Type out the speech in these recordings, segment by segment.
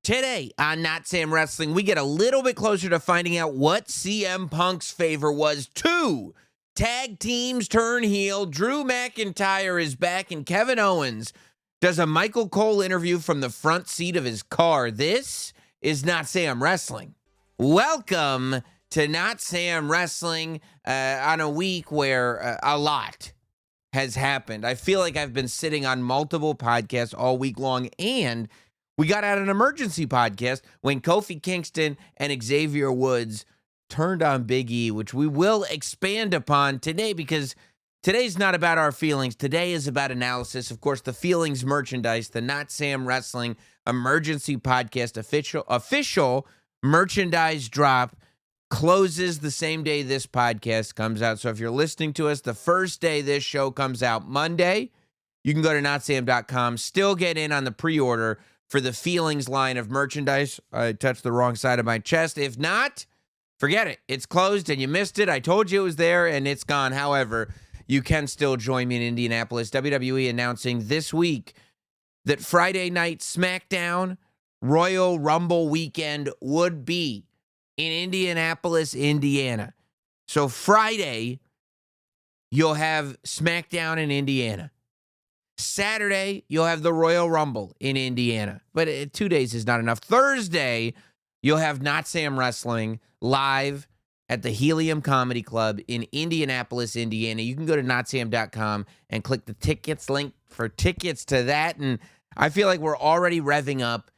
Today on Notsam Wrestling, we get a little bit closer to finding out what CM Punk's favor was. 2 tag teams turn heel. Drew McIntyre is back, and Kevin Owens does a Michael Cole interview from the front seat of his car. This is Notsam Wrestling. Welcome to Notsam Wrestling on a week where a lot has happened. I feel like I've been sitting on multiple podcasts all week long, and we got out an emergency podcast when Kofi Kingston and Xavier Woods turned on Big E, which we will expand upon today because today's not about our feelings. Today is about analysis. Of course, the feelings merchandise, the Notsam Wrestling emergency podcast official merchandise drop closes the same day this podcast comes out. So if you're listening to us the first day this show comes out, Monday, you can go to notsam.com, still get in on the pre-order for the feelings line of merchandise. I touched the wrong side of my chest. If not, forget it. It's closed and you missed it. I told you it was there and it's gone. However, you can still join me in Indianapolis. WWE announcing this week that Friday night SmackDown Royal Rumble weekend would be in Indianapolis, Indiana. So Friday, you'll have SmackDown in Indiana. Saturday, you'll have the Royal Rumble in Indiana. But 2 days is not enough. Thursday, you'll have Notsam Wrestling live at the Helium Comedy Club in Indianapolis, Indiana. You can go to notsam.com and click the tickets link for tickets to that. And I feel like we're already revving up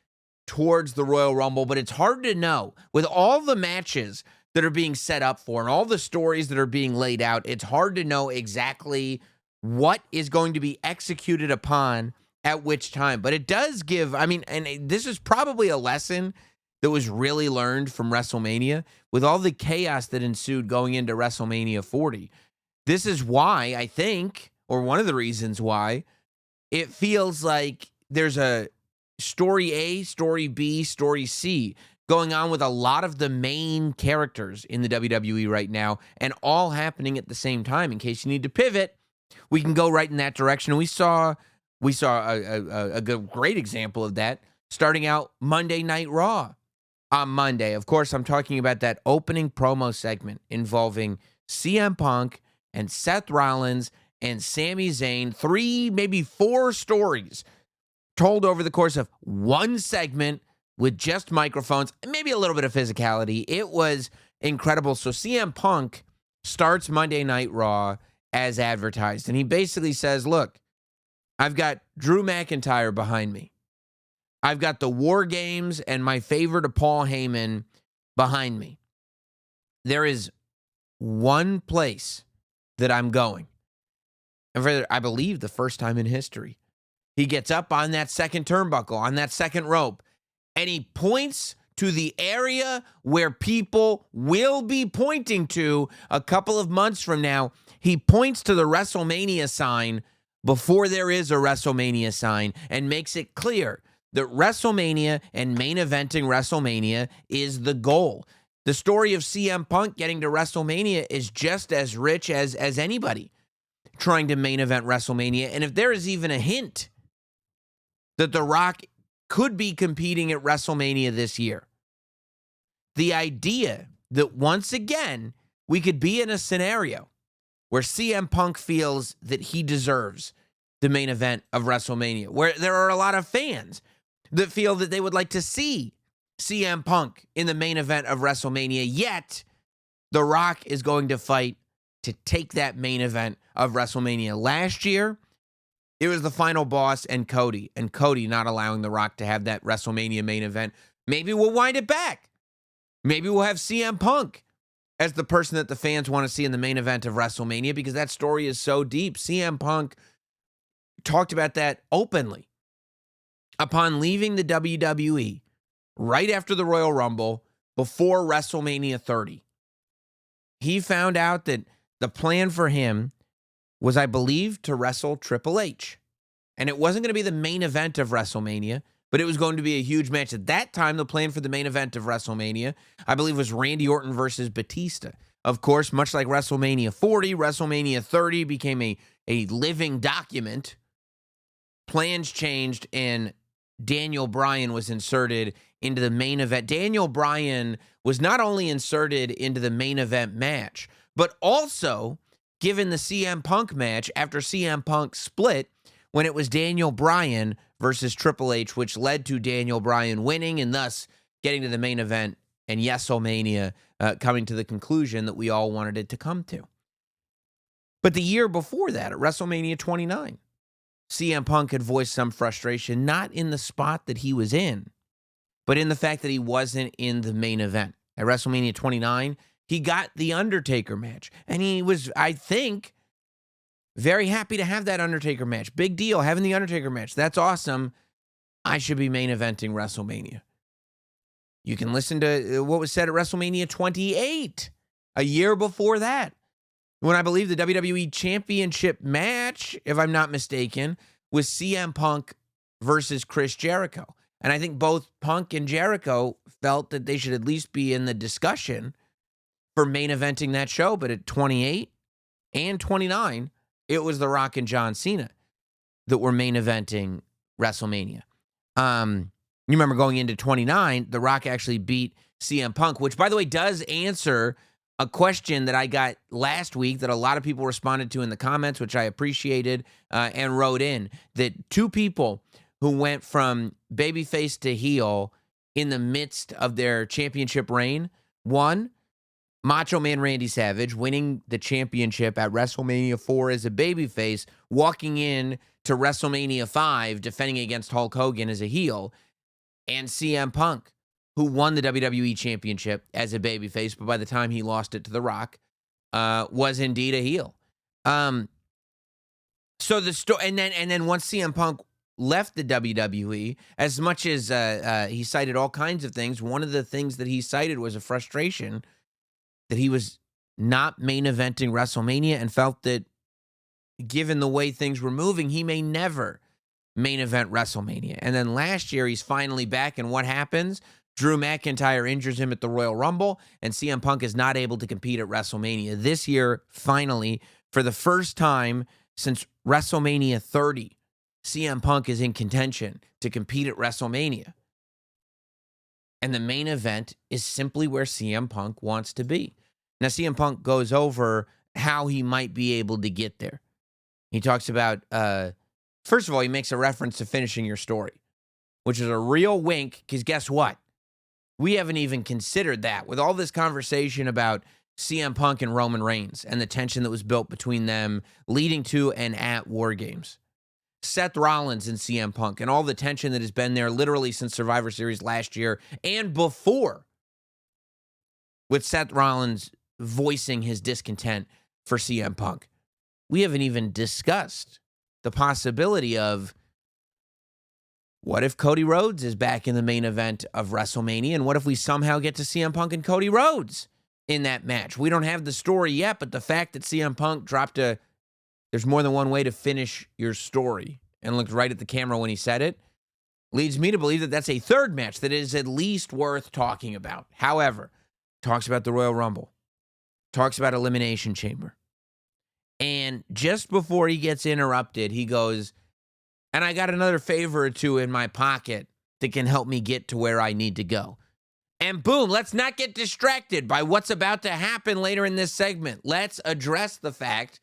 towards the Royal Rumble, but it's hard to know. With all the matches that are being set up for and all the stories that are being laid out, it's hard to know exactly what is going to be executed upon at which time. But it does give, and this is probably a lesson that was really learned from WrestleMania with all the chaos that ensued going into WrestleMania 40. This is why I think, or one of the reasons why, it feels like there's a story A, story B, story C going on with a lot of the main characters in the WWE right now, and all happening at the same time. In case you need to pivot, we can go right in that direction. We saw a great example of that starting out Monday Night Raw on Monday. Of course, I'm talking about that opening promo segment involving CM Punk and Seth Rollins and Sami Zayn. 3, maybe 4 stories told over the course of one segment with just microphones and maybe a little bit of physicality. It was incredible. So CM Punk starts Monday Night Raw as advertised. And he basically says, look, I've got Drew McIntyre behind me. I've got the War Games and my favorite of Paul Heyman behind me. There is one place that I'm going. And for, I believe, the first time in history, he gets up on that second turnbuckle, on that second rope, and he points to the area where people will be pointing to a couple of months from now. He points to the WrestleMania sign before there is a WrestleMania sign and makes it clear that WrestleMania and main eventing WrestleMania is the goal. The story of CM Punk getting to WrestleMania is just as rich as anybody trying to main event WrestleMania. And if there is even a hint that The Rock could be competing at WrestleMania this year, the idea that once again we could be in a scenario where CM Punk feels that he deserves the main event of WrestleMania, where there are a lot of fans that feel that they would like to see CM Punk in the main event of WrestleMania, yet The Rock is going to fight to take that main event of WrestleMania. Last year, it was the Final Boss and Cody not allowing The Rock to have that WrestleMania main event. Maybe we'll wind it back. Maybe we'll have CM Punk as the person that the fans want to see in the main event of WrestleMania because that story is so deep. CM Punk talked about that openly upon leaving the WWE right after the Royal Rumble before WrestleMania 30. He found out that the plan for him was, I believe, to wrestle Triple H. And it wasn't going to be the main event of WrestleMania, but it was going to be a huge match. At that time, the plan for the main event of WrestleMania, I believe, was Randy Orton versus Batista. Of course, much like WrestleMania 40, WrestleMania 30 became a living document. Plans changed, and Daniel Bryan was inserted into the main event. Daniel Bryan was not only inserted into the main event match, but also given the CM Punk match after CM Punk split when it was Daniel Bryan versus Triple H, which led to Daniel Bryan winning and thus getting to the main event and Yes-O-Mania coming to the conclusion that we all wanted it to come to. But the year before that, at WrestleMania 29, CM Punk had voiced some frustration, not in the spot that he was in, but in the fact that he wasn't in the main event. At WrestleMania 29, he got the Undertaker match, and he was, I think, very happy to have that Undertaker match. Big deal, having the Undertaker match. That's awesome. I should be main eventing WrestleMania. You can listen to what was said at WrestleMania 28, a year before that, when I believe the WWE Championship match, if I'm not mistaken, was CM Punk versus Chris Jericho. And I think both Punk and Jericho felt that they should at least be in the discussion for main eventing that show. But at 28 and 29, it was The Rock and John Cena that were main eventing WrestleMania. You remember going into 29, The Rock actually beat CM Punk, which, by the way, does answer a question that I got last week that a lot of people responded to in the comments, which I appreciated and wrote in, that two people who went from babyface to heel in the midst of their championship reign. One, Macho Man Randy Savage winning the championship at WrestleMania 4 as a babyface, walking in to WrestleMania 5 defending against Hulk Hogan as a heel, and CM Punk, who won the WWE Championship as a babyface, but by the time he lost it to The Rock, was indeed a heel. So the story, and then once CM Punk left the WWE, as much as he cited all kinds of things, one of the things that he cited was a frustration that he was not main eventing WrestleMania and felt that given the way things were moving, he may never main event WrestleMania. And then last year, he's finally back, and what happens? Drew McIntyre injures him at the Royal Rumble, and CM Punk is not able to compete at WrestleMania. This year, finally, for the first time since WrestleMania 30, CM Punk is in contention to compete at WrestleMania. And the main event is simply where CM Punk wants to be. Now, CM Punk goes over how he might be able to get there. He talks about, first of all, he makes a reference to finishing your story, which is a real wink, because guess what? We haven't even considered that. With all this conversation about CM Punk and Roman Reigns and the tension that was built between them leading to and at War Games. Seth Rollins and CM Punk and all the tension that has been there literally since Survivor Series last year and before, with Seth Rollins voicing his discontent for CM Punk. We haven't even discussed the possibility of, what if Cody Rhodes is back in the main event of WrestleMania? And what if we somehow get to CM Punk and Cody Rhodes in that match? We don't have the story yet, but the fact that CM Punk dropped there's more than one way to finish your story, and looked right at the camera when he said it, leads me to believe that that's a third match that is at least worth talking about. However, talks about the Royal Rumble, talks about Elimination Chamber. And just before he gets interrupted, he goes, and I got another favor or two in my pocket that can help me get to where I need to go. And boom, let's not get distracted by what's about to happen later in this segment. Let's address the fact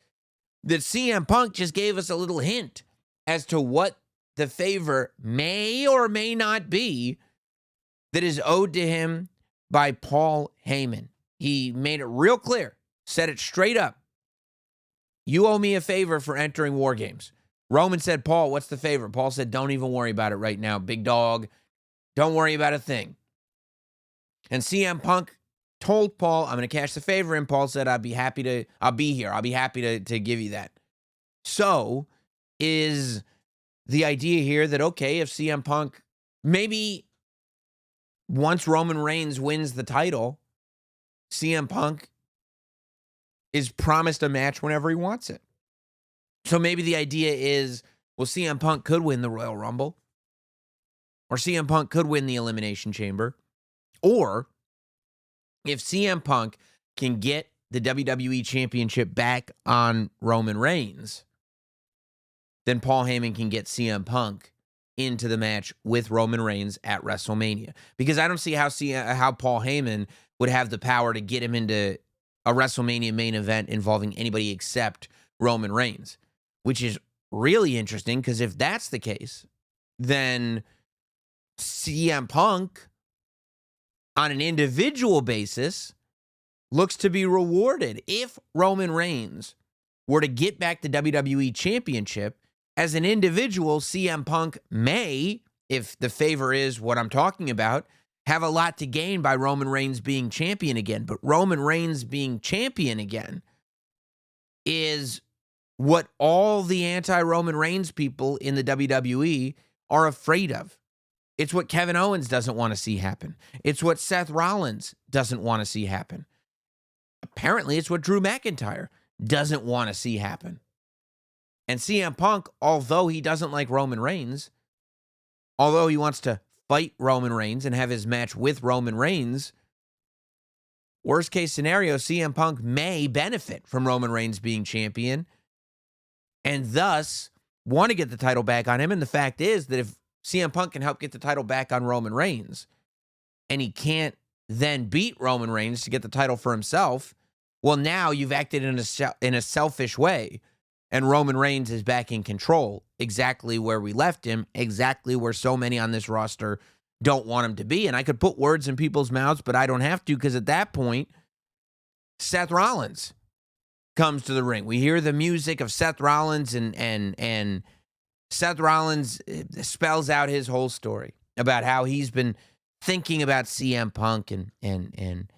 that CM Punk just gave us a little hint as to what the favor may or may not be that is owed to him by Paul Heyman. He made it real clear, said it straight up. You owe me a favor for entering War Games. Roman said, Paul, what's the favor? Paul said, don't even worry about it right now, big dog. Don't worry about a thing. And CM Punk told Paul, I'm going to cash the favor. And Paul said, I'll be here. I'll be happy to give you that. So is the idea here that, okay, if CM Punk, maybe once Roman Reigns wins the title, CM Punk is promised a match whenever he wants it. So maybe the idea is, well, CM Punk could win the Royal Rumble, or CM Punk could win the Elimination Chamber, or if CM Punk can get the WWE Championship back on Roman Reigns, then Paul Heyman can get CM Punk into the match with Roman Reigns at WrestleMania. Because I don't see how Paul Heyman would have the power to get him into a WrestleMania main event involving anybody except Roman Reigns, which is really interesting because if that's the case, then CM Punk on an individual basis looks to be rewarded. If Roman Reigns were to get back the WWE Championship, as an individual, CM Punk may, if the favor is what I'm talking about, have a lot to gain by Roman Reigns being champion again. But Roman Reigns being champion again is what all the anti-Roman Reigns people in the WWE are afraid of. It's what Kevin Owens doesn't want to see happen. It's what Seth Rollins doesn't want to see happen. Apparently, it's what Drew McIntyre doesn't want to see happen. And CM Punk, although he doesn't like Roman Reigns, although he wants to fight Roman Reigns and have his match with Roman Reigns, worst case scenario, CM Punk may benefit from Roman Reigns being champion and thus want to get the title back on him. And the fact is that if CM Punk can help get the title back on Roman Reigns and he can't then beat Roman Reigns to get the title for himself, well, now you've acted in a selfish way. And Roman Reigns is back in control, exactly where we left him, exactly where so many on this roster don't want him to be. And I could put words in people's mouths, but I don't have to because at that point, Seth Rollins comes to the ring. We hear the music of Seth Rollins and Seth Rollins spells out his whole story about how he's been thinking about CM Punk and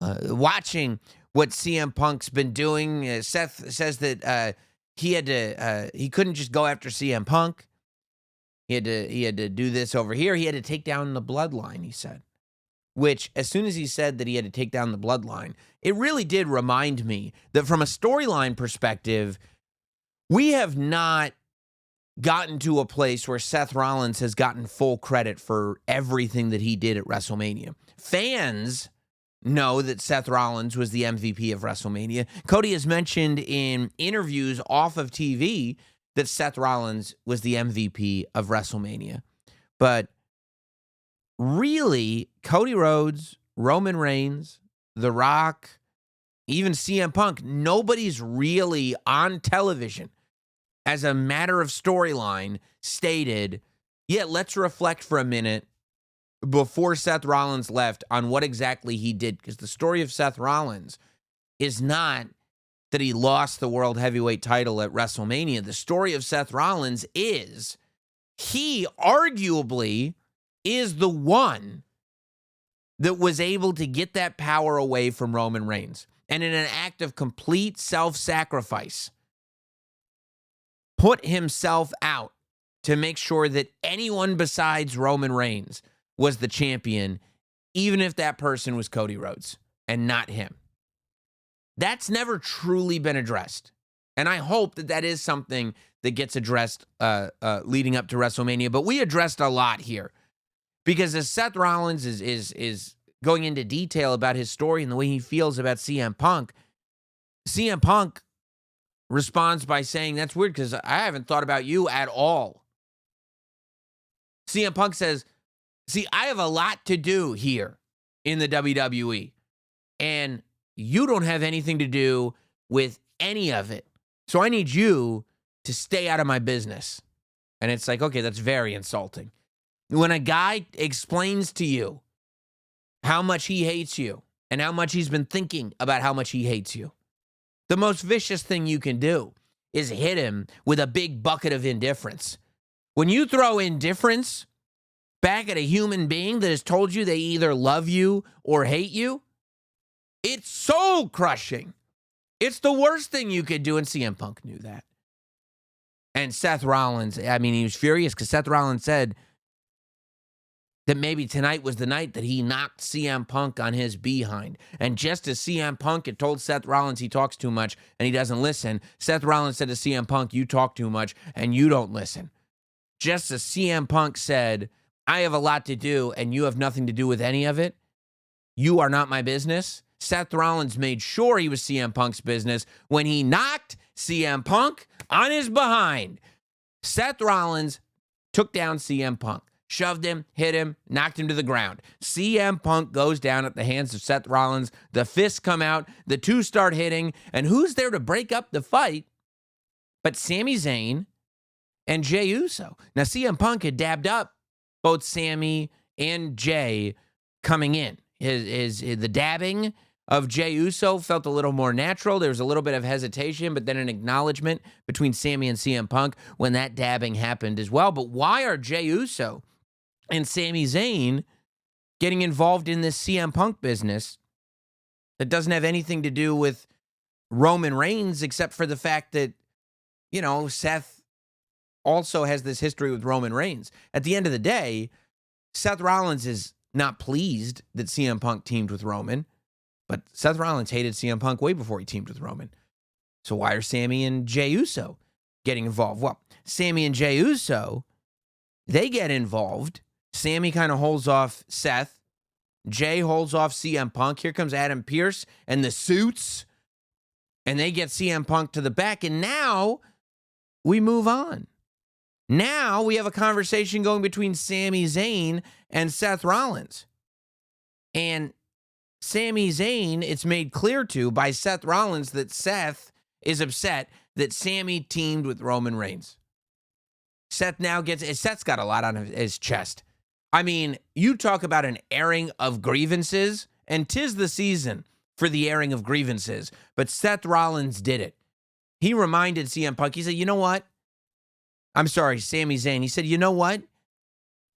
watching what CM Punk's been doing. Seth says that he couldn't just go after CM Punk. He had to do this over here. He had to take down the Bloodline, he said. Which, as soon as he said that he had to take down the Bloodline, it really did remind me that from a storyline perspective, we have not gotten to a place where Seth Rollins has gotten full credit for everything that he did at WrestleMania. Fans know that Seth Rollins was the MVP of WrestleMania. Cody has mentioned in interviews off of TV that Seth Rollins was the MVP of WrestleMania. But really, Cody Rhodes, Roman Reigns, The Rock, even CM Punk, nobody's really on television as a matter of storyline stated, yeah, let's reflect for a minute before Seth Rollins left on what exactly he did. Because the story of Seth Rollins is not that he lost the World Heavyweight title at WrestleMania. The story of Seth Rollins is he arguably is the one that was able to get that power away from Roman Reigns. And in an act of complete self-sacrifice, put himself out to make sure that anyone besides Roman Reigns was the champion, even if that person was Cody Rhodes and not him. That's never truly been addressed. And I hope that that is something that gets addressed leading up to WrestleMania. But we addressed a lot here. Because as Seth Rollins is going into detail about his story and the way he feels about CM Punk responds by saying, that's weird because I haven't thought about you at all. CM Punk says, see, I have a lot to do here in the WWE, and you don't have anything to do with any of it. So I need you to stay out of my business. And it's like, okay, that's very insulting. When a guy explains to you how much he hates you and how much he's been thinking about how much he hates you, the most vicious thing you can do is hit him with a big bucket of indifference. When you throw indifference back at a human being that has told you they either love you or hate you, it's soul crushing. It's the worst thing you could do, and CM Punk knew that. And Seth Rollins, I mean, he was furious because Seth Rollins said that maybe tonight was the night that he knocked CM Punk on his behind. And just as CM Punk had told Seth Rollins he talks too much and he doesn't listen, Seth Rollins said to CM Punk, you talk too much and you don't listen. Just as CM Punk said, I have a lot to do and you have nothing to do with any of it. You are not my business. Seth Rollins made sure he was CM Punk's business when he knocked CM Punk on his behind. Seth Rollins took down CM Punk. Shoved him, hit him, knocked him to the ground. CM Punk goes down at the hands of Seth Rollins. The fists come out. The two start hitting. And who's there to break up the fight but Sami Zayn and Jey Uso? Now, CM Punk had dabbed up both Sami and Jey coming in. The dabbing of Jey Uso felt a little more natural. There was a little bit of hesitation, but then an acknowledgement between Sami and CM Punk when that dabbing happened as well. But why are Jey Uso and Sami Zayn getting involved in this CM Punk business that doesn't have anything to do with Roman Reigns, except for the fact that, you know, Seth also has this history with Roman Reigns? At the end of the day, Seth Rollins is not pleased that CM Punk teamed with Roman, but Seth Rollins hated CM Punk way before he teamed with Roman. So why are Sami and Jey Uso getting involved? Well, Sami and Jey Uso, they get involved. Sami kind of holds off Seth. Jey holds off CM Punk. Here comes Adam Pearce and the Suits. And they get CM Punk to the back. And now we move on. Now we have a conversation going between Sami Zayn and Seth Rollins. And Sami Zayn, it's made clear to by Seth Rollins that Seth is upset that Sami teamed with Roman Reigns. Seth's got a lot on his chest. I mean, you talk about an airing of grievances, and 'tis the season for the airing of grievances. But Seth Rollins did it. He reminded CM Punk, he said, you know what? I'm sorry, Sami Zayn. He said, you know what?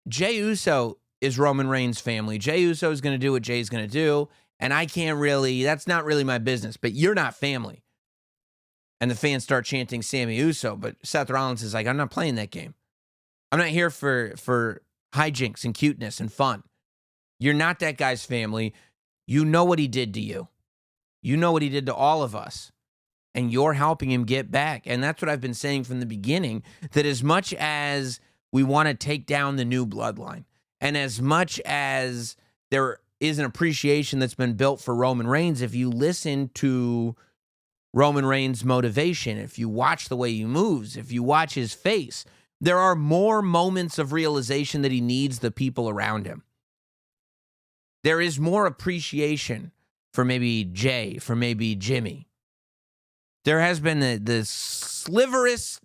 Jey Uso is Roman Reigns' family. Jey Uso is going to do what Jey's going to do, and that's not really my business, but you're not family. And the fans start chanting Sami Uso, but Seth Rollins is like, I'm not playing that game. I'm not here for hijinks and cuteness and fun. You're not that guy's family. You know what he did to you. You know what he did to all of us. And you're helping him get back. And that's what I've been saying from the beginning, that as much as we want to take down the new bloodline, and as much as there is an appreciation that's been built for Roman Reigns, if you listen to Roman Reigns' motivation, if you watch the way he moves, if you watch his face, there are more moments of realization that he needs the people around him. There is more appreciation for maybe Jey, for maybe Jimmy. There has been the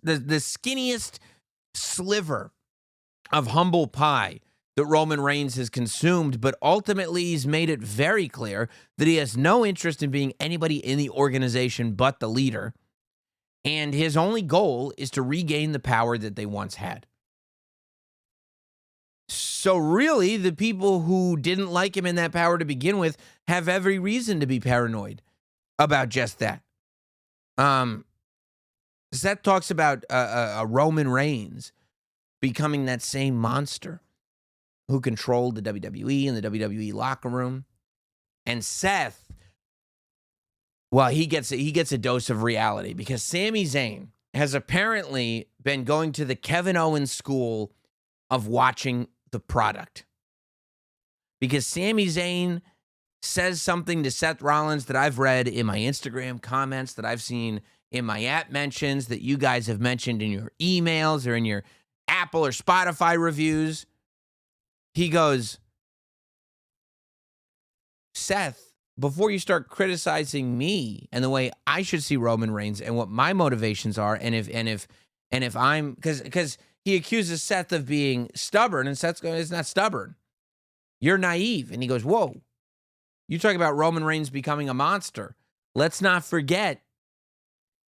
skinniest sliver of humble pie that Roman Reigns has consumed, but ultimately he's made it very clear that he has no interest in being anybody in the organization but the leader. And his only goal is to regain the power that they once had. So really, the people who didn't like him in that power to begin with have every reason to be paranoid about just that. Seth talks about a Roman Reigns becoming that same monster who controlled the WWE and the WWE locker room. And Seth, well, he gets a dose of reality, because Sami Zayn has apparently been going to the Kevin Owens school of watching the product. Because Sami Zayn says something to Seth Rollins that I've read in my Instagram comments, that I've seen in my app mentions, that you guys have mentioned in your emails or in your Apple or Spotify reviews. He goes, Seth, before you start criticizing me and the way I should see Roman Reigns and what my motivations are, and if I'm, because he accuses Seth of being stubborn, and Seth's going, it's not stubborn. You're naive. And he goes, whoa, you talk about Roman Reigns becoming a monster. Let's not forget,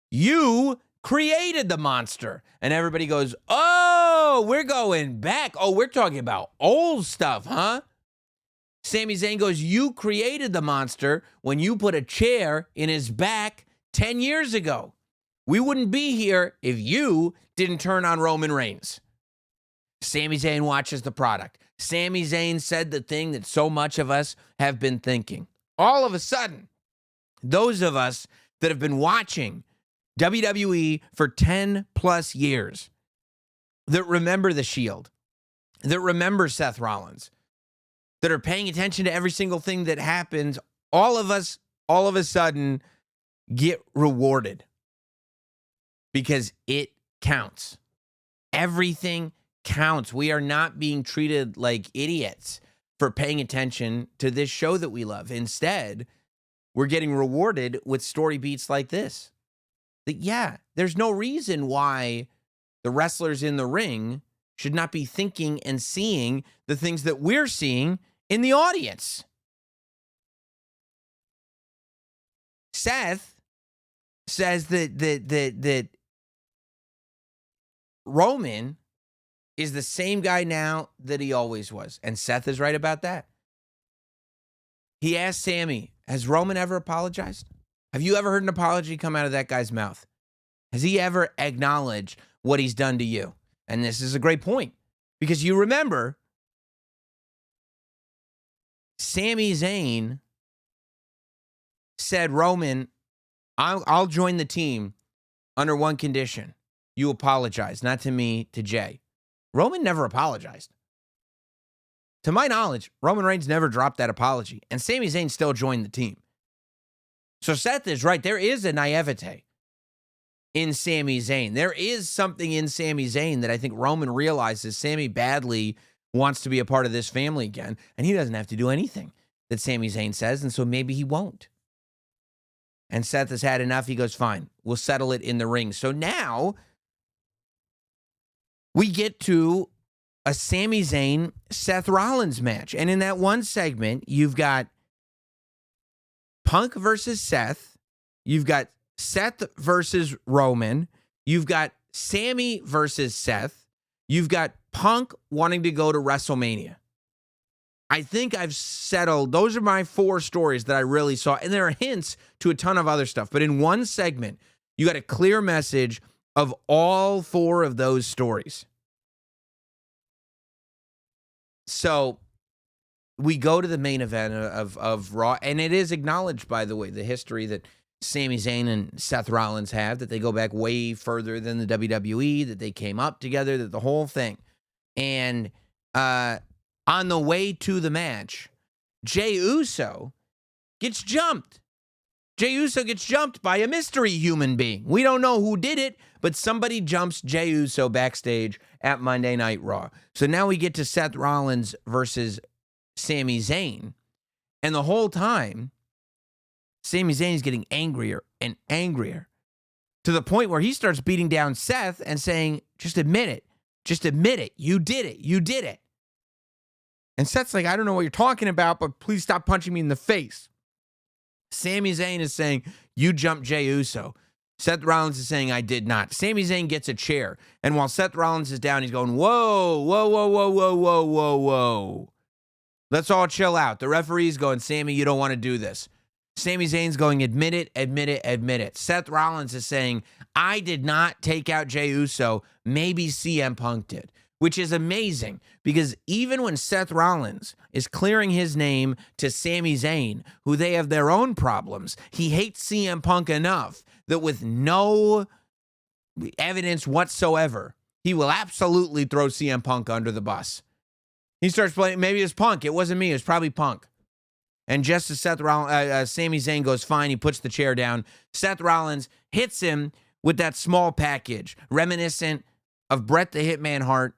you created the monster. And everybody goes, oh, we're going back. Oh, we're talking about old stuff, huh? Sami Zayn goes, you created the monster when you put a chair in his back 10 years ago. We wouldn't be here if you didn't turn on Roman Reigns. Sami Zayn watches the product. Sami Zayn said the thing that so much of us have been thinking. All of a sudden, those of us that have been watching WWE for 10 plus years, that remember the Shield, that remember Seth Rollins, that are paying attention to every single thing that happens, all of us, all of a sudden, get rewarded. Because it counts. Everything counts. We are not being treated like idiots for paying attention to this show that we love. Instead, we're getting rewarded with story beats like this. That, yeah, there's no reason why the wrestlers in the ring should not be thinking and seeing the things that we're seeing in the audience. Seth says that Roman is the same guy now that he always was. And Seth is right about that. He asked Sami, has Roman ever apologized? Have you ever heard an apology come out of that guy's mouth? Has he ever acknowledged what he's done to you? And this is a great point. Because you remember, Sami Zayn said, Roman, I'll join the team under one condition. You apologize, not to me, to Jay. Roman never apologized. To my knowledge, Roman Reigns never dropped that apology, and Sami Zayn still joined the team. So Seth is right. There is a naivete in Sami Zayn. There is something in Sami Zayn that I think Roman realizes Sami badly wants to be a part of this family again, and he doesn't have to do anything that Sami Zayn says, and so maybe he won't. And Seth has had enough. He goes, fine, we'll settle it in the ring. So now we get to a Sami Zayn, Seth Rollins match. And in that one segment, you've got Punk versus Seth. You've got Seth versus Roman. You've got Sami versus Seth. You've got Punk wanting to go to WrestleMania. I think I've settled. Those are my 4 stories that I really saw. And there are hints to a ton of other stuff. But in one segment, you got a clear message of all 4 of those stories. So we go to the main event of Raw. And it is acknowledged, by the way, the history that Sami Zayn and Seth Rollins have, that they go back way further than the WWE, that they came up together, that the whole thing. And on the way to the match, Jey Uso gets jumped. Jey Uso gets jumped by a mystery human being. We don't know who did it, but somebody jumps Jey Uso backstage at Monday Night Raw. So now we get to Seth Rollins versus Sami Zayn. And the whole time, Sami Zayn is getting angrier and angrier to the point where he starts beating down Seth and saying, just admit it. Just admit it. You did it. You did it. And Seth's like, I don't know what you're talking about, but please stop punching me in the face. Sami Zayn is saying, you jumped Jey Uso. Seth Rollins is saying, I did not. Sami Zayn gets a chair. And while Seth Rollins is down, he's going, whoa, whoa, whoa, whoa, whoa, whoa, whoa, whoa. Let's all chill out. The referee's going, Sami, you don't want to do this. Sami Zayn's going, admit it, admit it, admit it. Seth Rollins is saying, I did not take out Jey Uso. Maybe CM Punk did. Which is amazing, because even when Seth Rollins is clearing his name to Sami Zayn, who they have their own problems, he hates CM Punk enough that with no evidence whatsoever, he will absolutely throw CM Punk under the bus. He starts playing, maybe it's Punk. It wasn't me. It was probably Punk. And just as Sami Zayn goes, fine, he puts the chair down. Seth Rollins hits him with that small package, reminiscent of Bret the Hitman Hart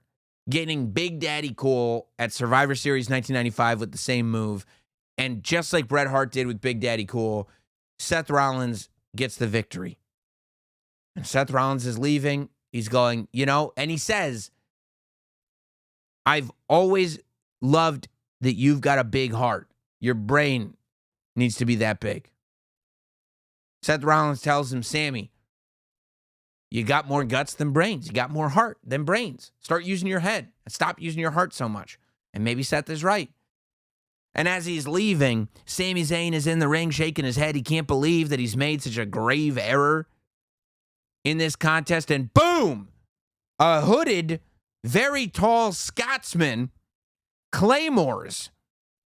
getting Big Daddy Cool at Survivor Series 1995 with the same move. And just like Bret Hart did with Big Daddy Cool, Seth Rollins gets the victory. And Seth Rollins is leaving. He's going, and he says, I've always loved that you've got a big heart. Your brain needs to be that big. Seth Rollins tells him, Sami, you got more guts than brains. You got more heart than brains. Start using your head and stop using your heart so much. And maybe Seth is right. And as he's leaving, Sami Zayn is in the ring shaking his head. He can't believe that he's made such a grave error in this contest. And boom! A hooded, very tall Scotsman claymores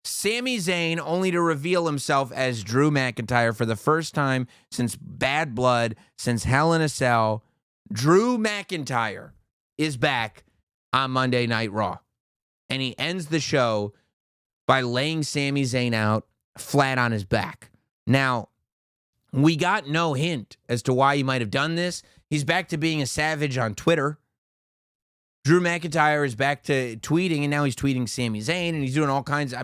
Sami Zayn, only to reveal himself as Drew McIntyre for the first time since Bad Blood, since Hell in a Cell. Drew McIntyre is back on Monday Night Raw. And he ends the show by laying Sami Zayn out flat on his back. Now, we got no hint as to why he might have done this. He's back to being a savage on Twitter. Drew McIntyre is back to tweeting, and now he's tweeting Sami Zayn, and he's doing all kinds of,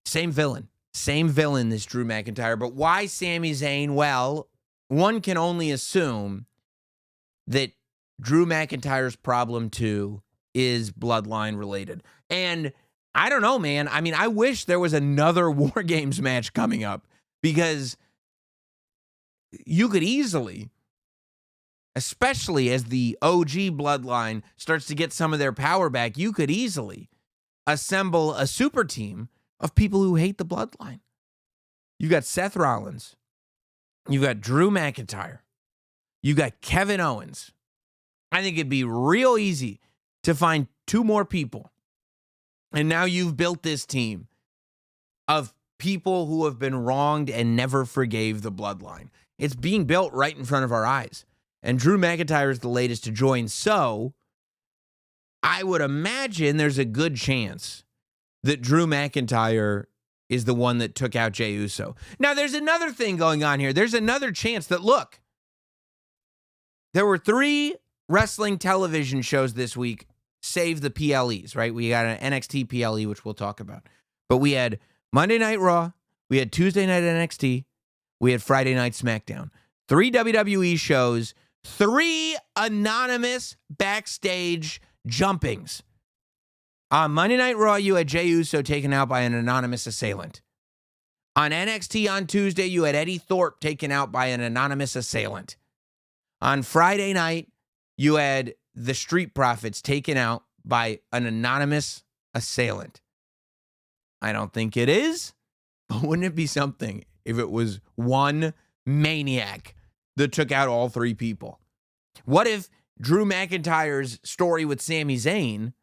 same villain. Same villain, this Drew McIntyre. But why Sami Zayn? Well, one can only assume that Drew McIntyre's problem, too, is bloodline related. And I don't know, man. I wish there was another War Games match coming up, because you could easily, especially as the OG bloodline starts to get some of their power back, you could easily assemble a super team of people who hate the bloodline. You got Seth Rollins. You got Drew McIntyre. You got Kevin Owens. I think it'd be real easy to find 2 more people. And now you've built this team of people who have been wronged and never forgave the bloodline. It's being built right in front of our eyes. And Drew McIntyre is the latest to join. So I would imagine there's a good chance that Drew McIntyre is the one that took out Jey Uso. Now, there's another thing going on here. There's another chance that, look, there were 3 wrestling television shows this week, save the PLEs, right? We got an NXT PLE, which we'll talk about. But we had Monday Night Raw, we had Tuesday Night NXT, we had Friday Night SmackDown. 3 WWE shows, 3 anonymous backstage jumpings. On Monday Night Raw, you had Jey Uso taken out by an anonymous assailant. On NXT on Tuesday, you had Eddie Thorpe taken out by an anonymous assailant. On Friday night, you had the Street Profits taken out by an anonymous assailant. I don't think it is, but wouldn't it be something if it was one maniac that took out all 3 people? What if Drew McIntyre's story with Sami Zayn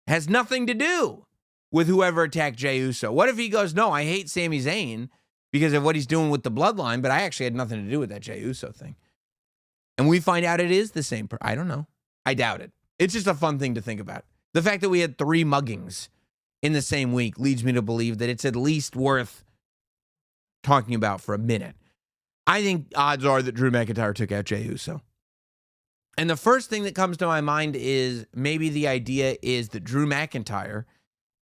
has nothing to do with whoever attacked Jey Uso? What if he goes, no, I hate Sami Zayn because of what he's doing with the bloodline, but I actually had nothing to do with that Jey Uso thing? And we find out it is the same I don't know. I doubt it. It's just a fun thing to think about. The fact that we had 3 muggings in the same week leads me to believe that it's at least worth talking about for a minute. I think odds are that Drew McIntyre took out Jey Uso. And the first thing that comes to my mind is maybe the idea is that Drew McIntyre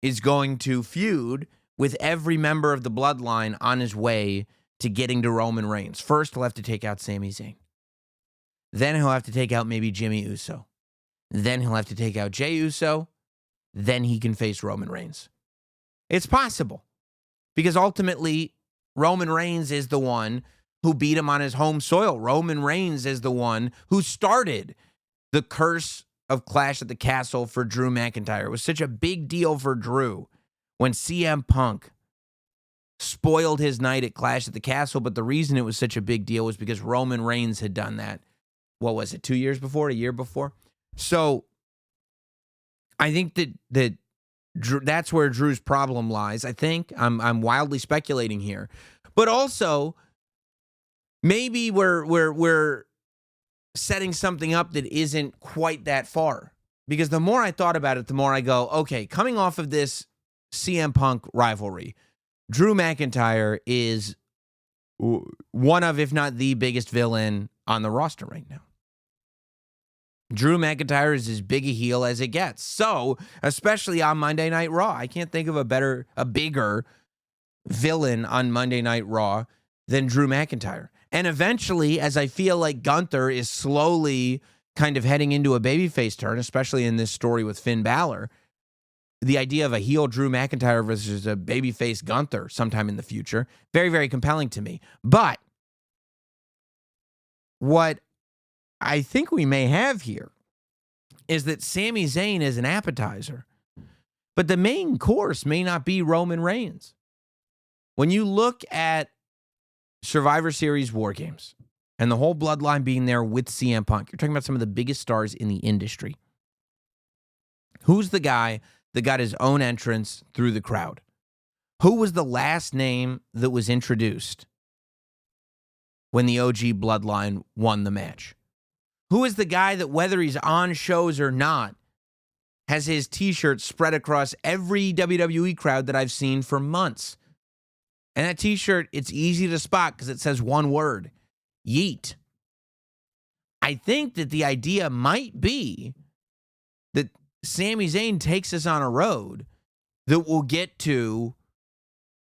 is going to feud with every member of the bloodline on his way to getting to Roman Reigns. First, he'll have to take out Sami Zayn. Then he'll have to take out maybe Jimmy Uso. Then he'll have to take out Jey Uso. Then he can face Roman Reigns. It's possible, because ultimately Roman Reigns is the one who beat him on his home soil. Roman Reigns is the one who started the curse of Clash at the Castle for Drew McIntyre. It was such a big deal for Drew when CM Punk spoiled his night at Clash at the Castle, but the reason it was such a big deal was because Roman Reigns had done that. What was it, 2 years before, a year before? So I think that Drew, that's where Drew's problem lies. I think I'm wildly speculating here, but also maybe we're setting something up that isn't quite that far. Because the more I thought about it, the more I go, okay, coming off of this CM Punk rivalry, Drew McIntyre is one of, if not the biggest villain on the roster right now. Drew McIntyre is as big a heel as it gets. So, especially on Monday Night Raw, I can't think of a bigger villain on Monday Night Raw than Drew McIntyre. And eventually, as I feel like Gunther is slowly kind of heading into a babyface turn, especially in this story with Finn Balor, the idea of a heel Drew McIntyre versus a babyface Gunther sometime in the future, very, very compelling to me. But what I think we may have here is that Sami Zayn is an appetizer, but the main course may not be Roman Reigns. When you look at Survivor Series War Games and the whole bloodline being there with CM Punk, you're talking about some of the biggest stars in the industry. Who's the guy that got his own entrance through the crowd? Who was the last name that was introduced when the OG bloodline won the match? Who is the guy that, whether he's on shows or not, has his t-shirt spread across every WWE crowd that I've seen for months? And that t-shirt, it's easy to spot because it says one word: Yeet. I think that the idea might be that Sami Zayn takes us on a road that will get to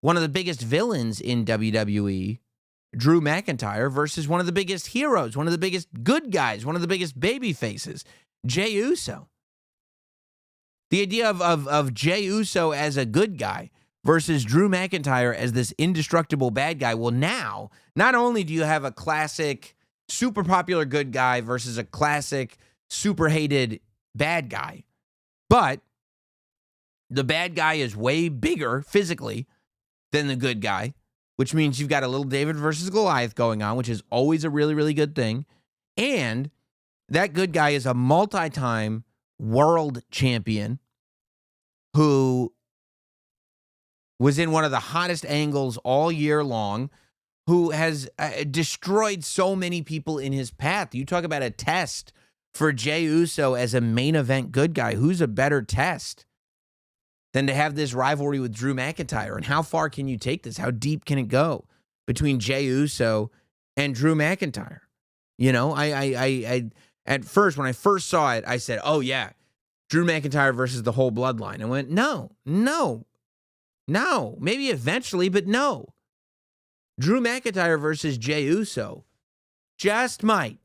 one of the biggest villains in WWE, Drew McIntyre, versus one of the biggest heroes, one of the biggest good guys, one of the biggest baby faces, Jey Uso. The idea of Jey Uso as a good guy versus Drew McIntyre as this indestructible bad guy. Well, now, not only do you have a classic, super popular good guy versus a classic, super hated bad guy, but the bad guy is way bigger physically than the good guy, which means you've got a little David versus Goliath going on, which is always a really, really good thing. And that good guy is a multi-time world champion who was in one of the hottest angles all year long, who has destroyed so many people in his path. You talk about a test for Jey Uso as a main event good guy. Who's a better test than to have this rivalry with Drew McIntyre? And how far can you take this? How deep can it go between Jey Uso and Drew McIntyre? You know, I at first, when I first saw it, I said, oh yeah, Drew McIntyre versus the whole bloodline. I went, no, maybe eventually, but no. Drew McIntyre versus Jey Uso just might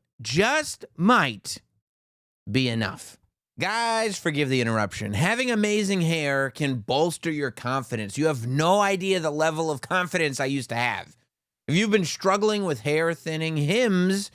be enough. Guys, forgive the interruption. Having amazing hair can bolster your confidence. You have no idea the level of confidence I used to have. If you've been struggling with hair thinning, Hims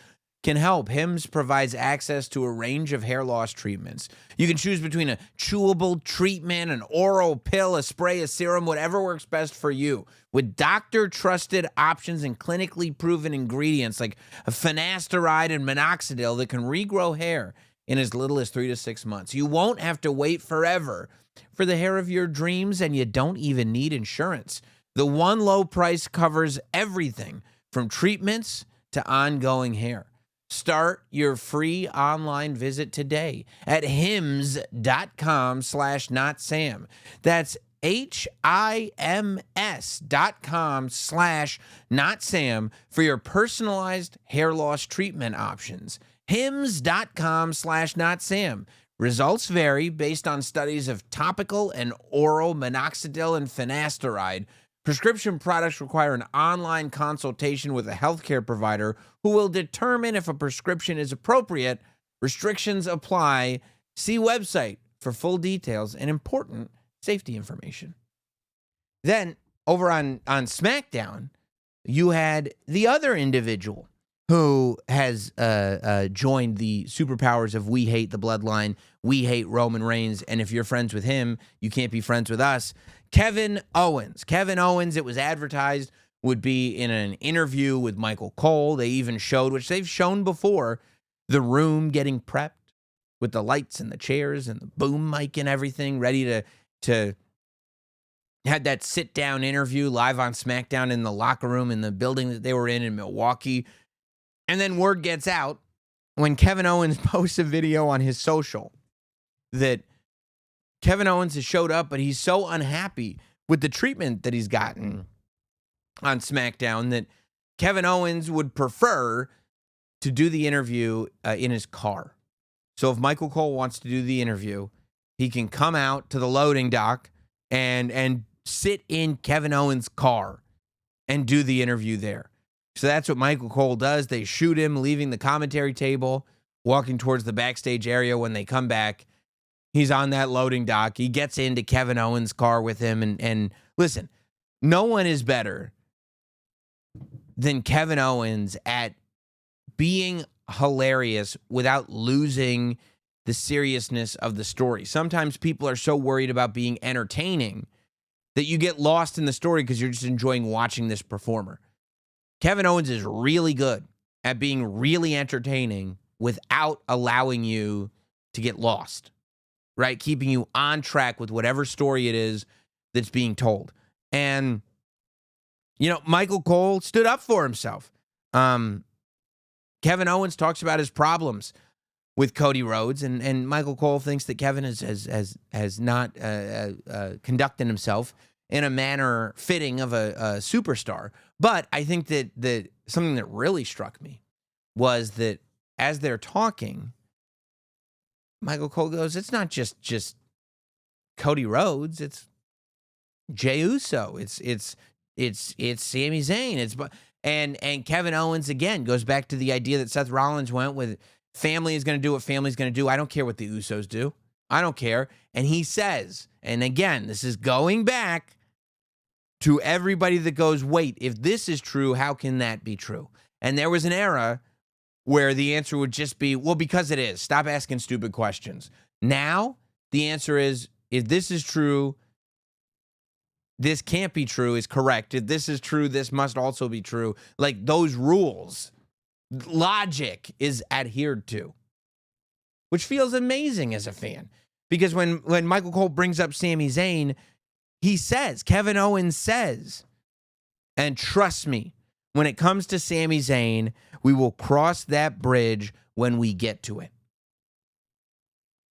can help. Hims provides access to a range of hair loss treatments. You can choose between a chewable treatment, an oral pill, a spray, a serum, whatever works best for you. With doctor-trusted options and clinically proven ingredients like finasteride and minoxidil that can regrow hair in as little as 3 to 6 months. You won't have to wait forever for the hair of your dreams, and you don't even need insurance. The one low price covers everything from treatments to ongoing hair. Start your free online visit today at hims.com/notsam. That's HIMS.com/notsam for your personalized hair loss treatment options. hims.com/notsam. Results vary based on studies of topical and oral minoxidil and finasteride. Prescription products require an online consultation with a healthcare provider who will determine if a prescription is appropriate. Restrictions apply. See website for full details and important safety information. Then, over on SmackDown, you had the other individual who has joined the superpowers of We Hate the Bloodline, We Hate Roman Reigns, and if you're friends with him, you can't be friends with us. Kevin Owens. Kevin Owens, it was advertised, would be in an interview with Michael Cole. They even showed, which they've shown before, the room getting prepped with the lights and the chairs and the boom mic and everything, ready to had that sit-down interview live on SmackDown in the locker room in the building that they were in Milwaukee. And then word gets out when Kevin Owens posts a video on his social that Kevin Owens has showed up, but he's so unhappy with the treatment that he's gotten on SmackDown that Kevin Owens would prefer to do the interview in his car. So if Michael Cole wants to do the interview, he can come out to the loading dock and sit in Kevin Owens' car and do the interview there. So that's what Michael Cole does. They shoot him leaving the commentary table, walking towards the backstage area. When they come back, he's on that loading dock. He gets into Kevin Owens' car with him. And listen, no one is better than Kevin Owens at being hilarious without losing the seriousness of the story. Sometimes people are so worried about being entertaining that you get lost in the story because you're just enjoying watching this performer. Kevin Owens is really good at being really entertaining without allowing you to get lost, right? Keeping you on track with whatever story it is that's being told. And, you know, Michael Cole stood up for himself. Kevin Owens talks about his problems with Cody Rhodes, and Michael Cole thinks that Kevin has not conducted himself in a manner fitting of a superstar. But I think that something that really struck me was that as they're talking, Michael Cole goes, it's not just Cody Rhodes, it's Jey Uso, it's Sami Zayn, and Kevin Owens again goes back to the idea that Seth Rollins went with, family is going to do what family's going to do. I don't care what the Usos do. I don't care. And he says, and again, this is going back to everybody that goes, wait, if this is true, how can that be true? And there was an era where the answer would just be, well, because it is. Stop asking stupid questions. Now, the answer is, if this is true, this can't be true is correct. If this is true, this must also be true. Like, those rules, logic is adhered to, which feels amazing as a fan. Because when Michael Cole brings up Sami Zayn, he says, Kevin Owens says, and trust me, when it comes to Sami Zayn, we will cross that bridge when we get to it.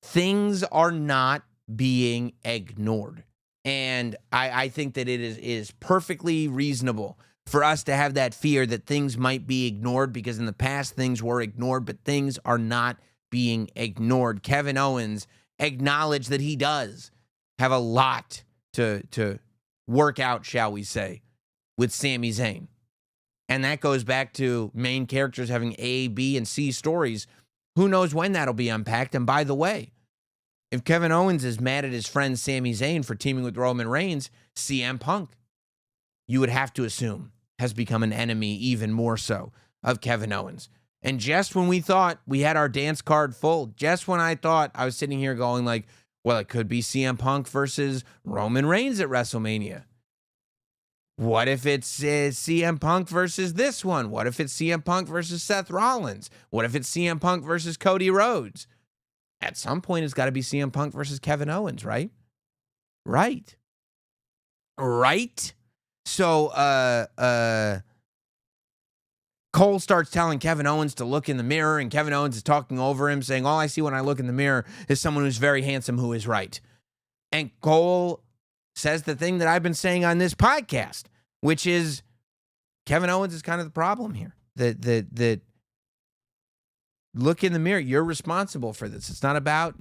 Things are not being ignored. And I think that it is perfectly reasonable for us to have that fear that things might be ignored, because in the past things were ignored, but things are not being ignored. Kevin Owens acknowledged that he does have a lot to work out, shall we say, with Sami Zayn. And that goes back to main characters having A, B, and C stories. Who knows when that'll be unpacked? And by the way, if Kevin Owens is mad at his friend Sami Zayn for teaming with Roman Reigns, CM Punk, you would have to assume, has become an enemy even more so of Kevin Owens. And just when we thought we had our dance card full, just when I thought, I was sitting here going like, well, it could be CM Punk versus Roman Reigns at WrestleMania. What if it's CM Punk versus this one? What if it's CM Punk versus Seth Rollins? What if it's CM Punk versus Cody Rhodes? At some point, it's got to be CM Punk versus Kevin Owens, right? Right. So, Cole starts telling Kevin Owens to look in the mirror, and Kevin Owens is talking over him, saying, all I see when I look in the mirror is someone who's very handsome who is right. And Cole says the thing that I've been saying on this podcast, which is Kevin Owens is kind of the problem here. That look in the mirror. You're responsible for this. It's not about,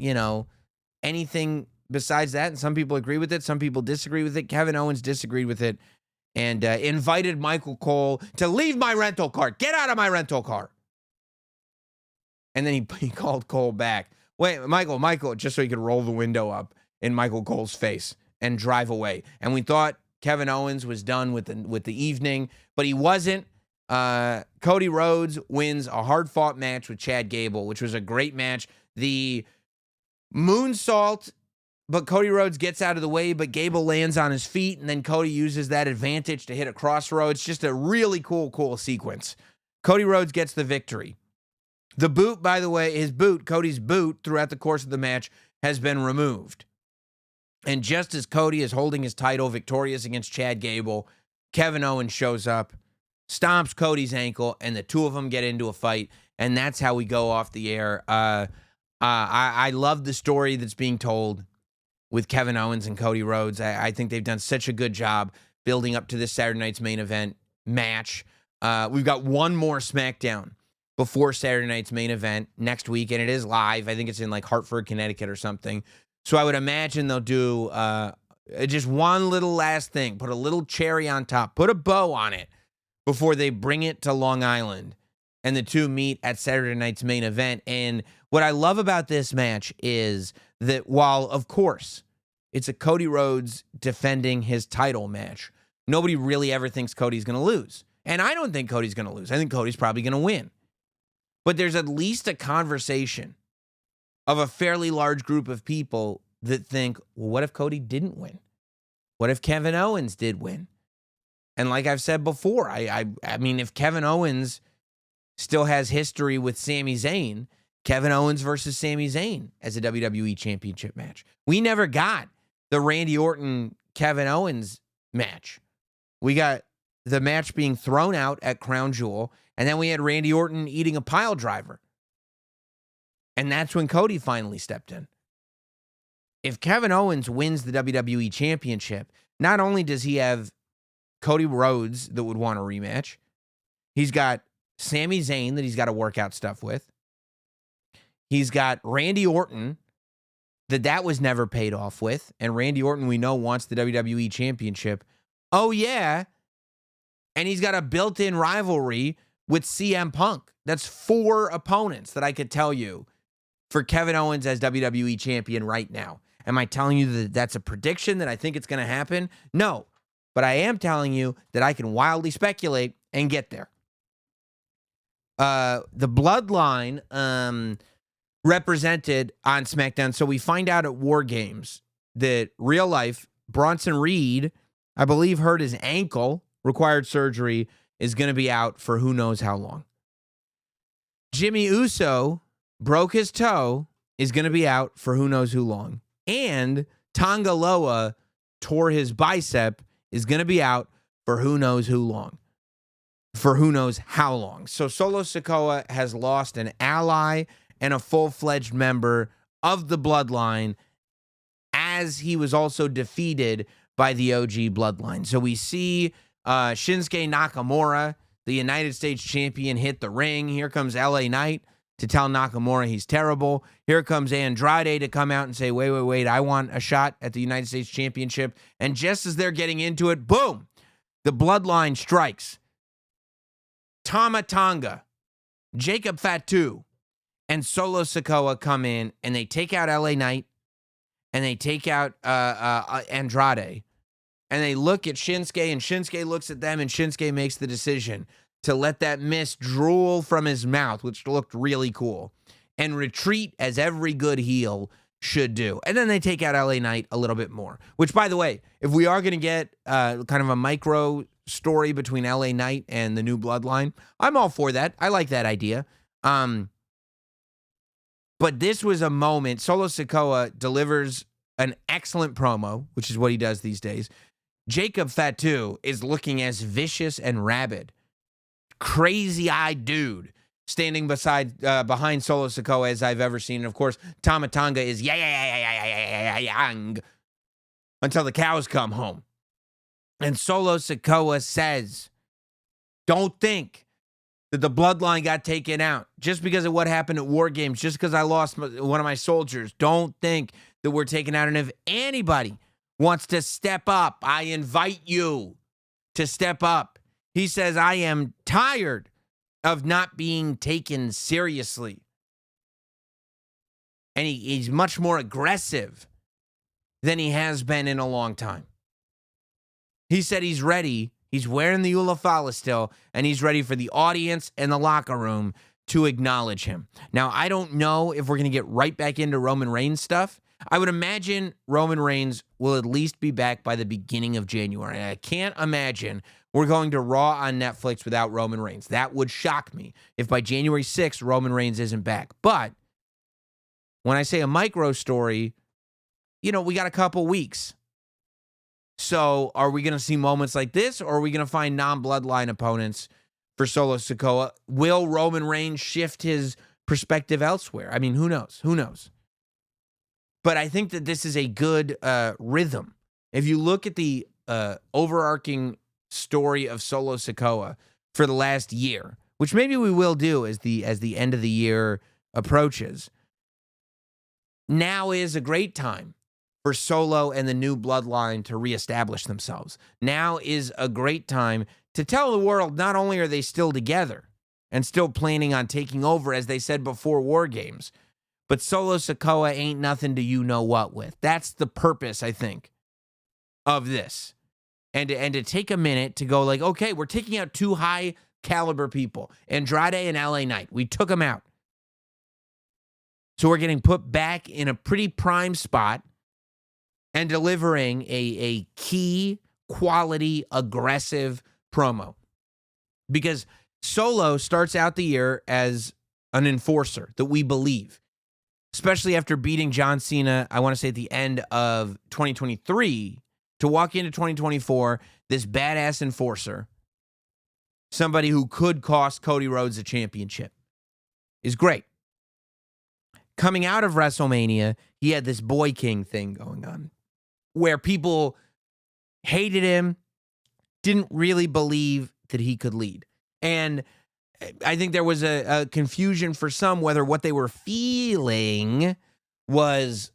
anything besides that. And some people agree with it. Some people disagree with it. Kevin Owens disagreed with it and invited Michael Cole to leave my rental car. Get out of my rental car. And then he called Cole back. Wait, Michael, just so he could roll the window up in Michael Cole's face and drive away. And we thought Kevin Owens was done with the evening, but he wasn't. Cody Rhodes wins a hard-fought match with Chad Gable, which was a great match. The moonsault, but Cody Rhodes gets out of the way, but Gable lands on his feet, and then Cody uses that advantage to hit a crossroads. Just a really cool sequence. Cody Rhodes gets the victory. The boot, by the way, Cody's boot, throughout the course of the match, has been removed. And just as Cody is holding his title victorious against Chad Gable, Kevin Owens shows up, stomps Cody's ankle, and the two of them get into a fight, and that's how we go off the air. I love the story that's being told with Kevin Owens and Cody Rhodes. I think they've done such a good job building up to this Saturday night's main event match. We've got one more SmackDown before Saturday night's main event next week, and it is live. I think it's in like Hartford, Connecticut or something. So I would imagine they'll do just one little last thing, put a little cherry on top, put a bow on it before they bring it to Long Island and the two meet at Saturday night's main event. And what I love about this match is that while, of course, it's a Cody Rhodes defending his title match, nobody really ever thinks Cody's going to lose. And I don't think Cody's going to lose. I think Cody's probably going to win. But there's at least a conversation of a fairly large group of people that think, well, what if Cody didn't win? What if Kevin Owens did win? And like I've said before, I mean, if Kevin Owens still has history with Sami Zayn, Kevin Owens versus Sami Zayn as a WWE Championship match. We never got the Randy Orton-Kevin Owens match. We got the match being thrown out at Crown Jewel, and then we had Randy Orton eating a pile driver. And that's when Cody finally stepped in. If Kevin Owens wins the WWE Championship, not only does he have Cody Rhodes that would want a rematch, he's got Sami Zayn that he's got to work out stuff with. He's got Randy Orton, that was never paid off with. And Randy Orton, we know, wants the WWE Championship. Oh, yeah. And he's got a built-in rivalry with CM Punk. That's 4 opponents that I could tell you for Kevin Owens as WWE Champion right now. Am I telling you that that's a prediction, that I think it's going to happen? No. But I am telling you that I can wildly speculate and get there. The Bloodline represented on SmackDown. So we find out at War Games that real life Bronson Reed, I believe, hurt his ankle, required surgery, is going to be out for who knows how long. Jimmy Uso broke his toe, is going to be out for who knows who long. And Tonga Loa tore his bicep, is going to be out for who knows who long. For who knows how long. So Solo Sikoa has lost an ally and a full-fledged member of the Bloodline, as he was also defeated by the OG Bloodline. So we see Shinsuke Nakamura, the United States champion, hit the ring. Here comes LA Knight to tell Nakamura he's terrible. Here comes Andrade to come out and say, wait, I want a shot at the United States Championship. And just as they're getting into it, boom, the Bloodline strikes. Tama Tonga, Jacob Fatu, and Solo Sikoa come in, and they take out LA Knight, and they take out Andrade, and they look at Shinsuke, and Shinsuke looks at them, and Shinsuke makes the decision to let that mist drool from his mouth, which looked really cool, and retreat as every good heel should do. And then they take out LA Knight a little bit more, which, by the way, if we are going to get kind of a micro story between LA Knight and the new Bloodline, I'm all for that. I like that idea. But this was a moment. Solo Sikoa delivers an excellent promo, which is what he does these days. Jacob Fatu is looking as vicious and rabid, crazy-eyed dude standing behind Solo Sikoa as I've ever seen. And of course, Tama Tonga is yang until the cows come home. And Solo Sikoa says, don't think that the Bloodline got taken out just because of what happened at War Games, just because I lost one of my soldiers. Don't think that we're taken out. And if anybody wants to step up, I invite you to step up. He says, I am tired of not being taken seriously. And he's much more aggressive than he has been in a long time. He said he's ready. He's wearing the Ulafala still, and he's ready for the audience and the locker room to acknowledge him. Now, I don't know if we're going to get right back into Roman Reigns stuff. I would imagine Roman Reigns will at least be back by the beginning of January. I can't imagine we're going to Raw on Netflix without Roman Reigns. That would shock me if by January 6th, Roman Reigns isn't back. But when I say a micro story, we got a couple weeks. So are we going to see moments like this, or are we going to find non-Bloodline opponents for Solo Sikoa? Will Roman Reigns shift his perspective elsewhere? I mean, who knows? Who knows? But I think that this is a good rhythm. If you look at the overarching story of Solo Sikoa for the last year, which maybe we will do as the end of the year approaches, now is a great time for Solo and the new Bloodline to reestablish themselves. Now is a great time to tell the world not only are they still together and still planning on taking over, as they said before War Games, but Solo Sikoa ain't nothing to you-know-what with. That's the purpose, I think, of this. And to take a minute to go like, okay, we're taking out 2 high-caliber people, Andrade and LA Knight. We took them out. So we're getting put back in a pretty prime spot and delivering a key, quality, aggressive promo. Because Solo starts out the year as an enforcer that we believe, especially after beating John Cena, I want to say at the end of 2023, to walk into 2024, this badass enforcer, somebody who could cost Cody Rhodes a championship, is great. Coming out of WrestleMania, he had this boy king thing going on, where people hated him, didn't really believe that he could lead. And I think there was a confusion for some whether what they were feeling was,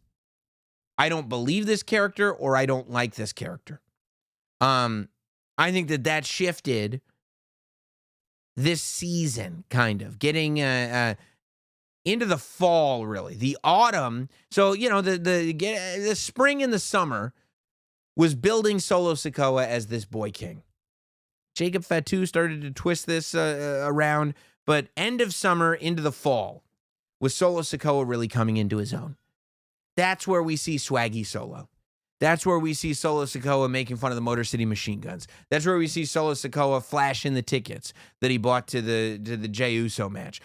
I don't believe this character or I don't like this character. I think that shifted this season, kind of getting into the fall, really the autumn. So the spring and the summer was building Solo Sikoa as this boy king. Jacob Fatu started to twist this around, but end of summer into the fall was Solo Sikoa really coming into his own. That's where we see Swaggy Solo. That's where we see Solo Sikoa making fun of the Motor City Machine Guns. That's where we see Solo Sikoa flashing the tickets that he bought to the Jey Uso match.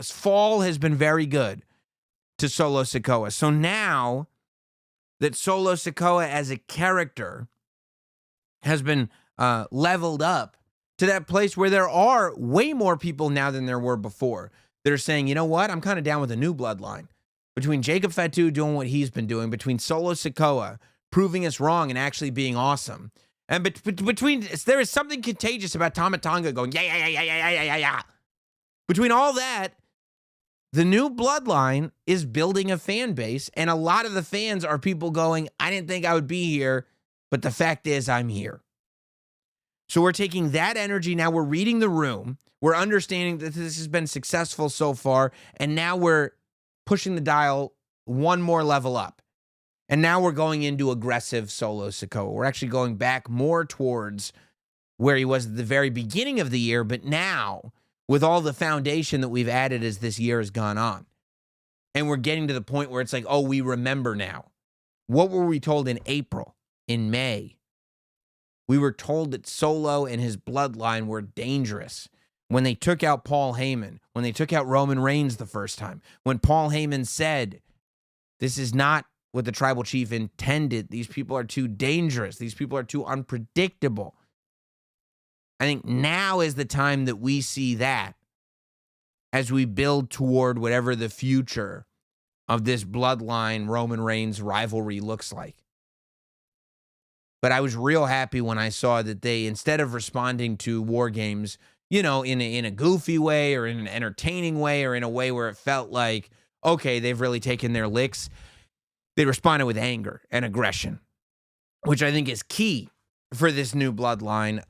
Fall has been very good to Solo Sikoa. So now that Solo Sikoa as a character has been leveled up to that place where there are way more people now than there were before that are saying, you know what, I'm kind of down with a new bloodline. Between Jacob Fatu doing what he's been doing, between Solo Sikoa proving us wrong and actually being awesome, and between there is something contagious about Tama Tonga going, yeah. Between all that, the new bloodline is building a fan base, and a lot of the fans are people going, I didn't think I would be here, but the fact is I'm here. So we're taking that energy, now we're reading the room, we're understanding that this has been successful so far, and now we're pushing the dial one more level up. And now we're going into aggressive Solo Sikoa. We're actually going back more towards where he was at the very beginning of the year, but now with all the foundation that we've added as this year has gone on. And we're getting to the point where it's like, oh, we remember now. What were we told in April, in May? We were told that Solo and his bloodline were dangerous. When they took out Paul Heyman, when they took out Roman Reigns the first time, when Paul Heyman said, this is not what the tribal chief intended. These people are too dangerous. These people are too unpredictable. I think now is the time that we see that as we build toward whatever the future of this bloodline Roman Reigns rivalry looks like. But I was real happy when I saw that they, instead of responding to War Games, in a goofy way or in an entertaining way or in a way where it felt like, okay, they've really taken their licks, they responded with anger and aggression, which I think is key for this new bloodline.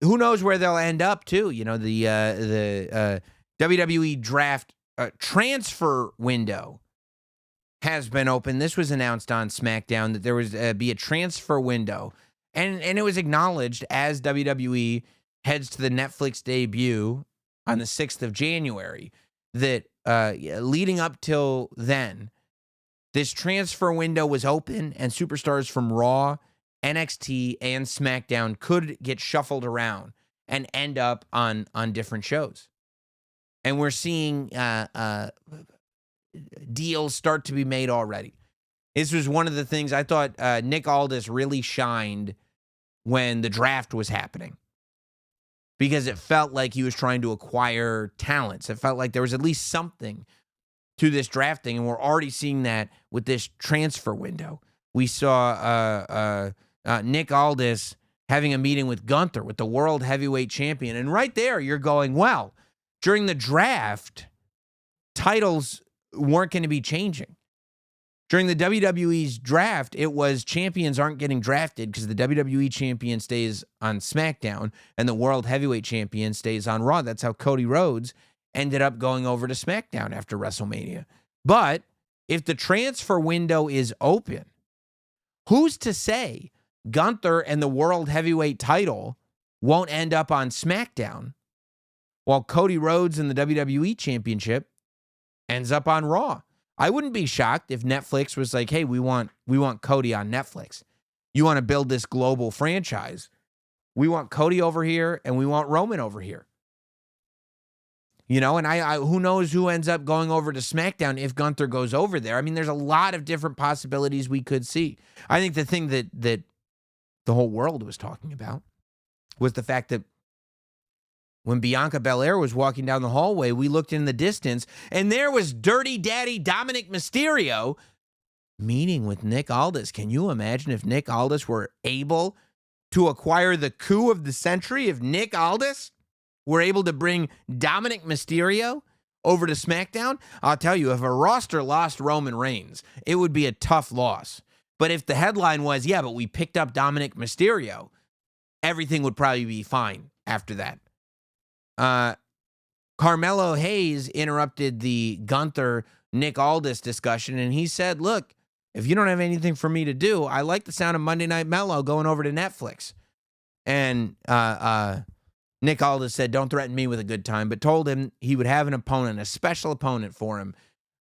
Who knows where they'll end up, too? The WWE draft transfer window has been open. This was announced on SmackDown that there was be a transfer window, and it was acknowledged as WWE heads to the Netflix debut on the 6th of January that leading up till then, this transfer window was open and superstars from Raw, NXT, and SmackDown could get shuffled around and end up on different shows. And we're seeing deals start to be made already. This was one of the things I thought Nick Aldis really shined when the draft was happening, because it felt like he was trying to acquire talents. It felt like there was at least something to this drafting, and we're already seeing that with this transfer window. We saw Nick Aldis having a meeting with Gunther, with the World Heavyweight Champion, and right there you're going, well, during the draft, titles weren't going to be changing. During the WWE's draft, it was champions aren't getting drafted because the WWE champion stays on SmackDown and the World Heavyweight Champion stays on Raw. That's how Cody Rhodes ended up going over to SmackDown after WrestleMania. But if the transfer window is open, who's to say Gunther and the World Heavyweight title won't end up on SmackDown while Cody Rhodes and the WWE Championship ends up on Raw? I wouldn't be shocked if Netflix was like, hey, we want Cody on Netflix. You want to build this global franchise. We want Cody over here and we want Roman over here. And I who knows who ends up going over to SmackDown if Gunther goes over there. I mean, there's a lot of different possibilities we could see. I think the thing that the whole world was talking about was the fact that when Bianca Belair was walking down the hallway, we looked in the distance, and there was Dirty Daddy Dominic Mysterio meeting with Nick Aldis. Can you imagine if Nick Aldis were able to acquire the coup of the century of Nick Aldis? were able to bring Dominic Mysterio over to SmackDown, I'll tell you, if a roster lost Roman Reigns, it would be a tough loss. But if the headline was, yeah, but we picked up Dominic Mysterio, everything would probably be fine after that. Carmelo Hayes interrupted the Gunther-Nick Aldis discussion, and he said, look, if you don't have anything for me to do, I like the sound of Monday Night Mellow going over to Netflix. And Nick Aldis said, don't threaten me with a good time, but told him he would have an opponent, a special opponent for him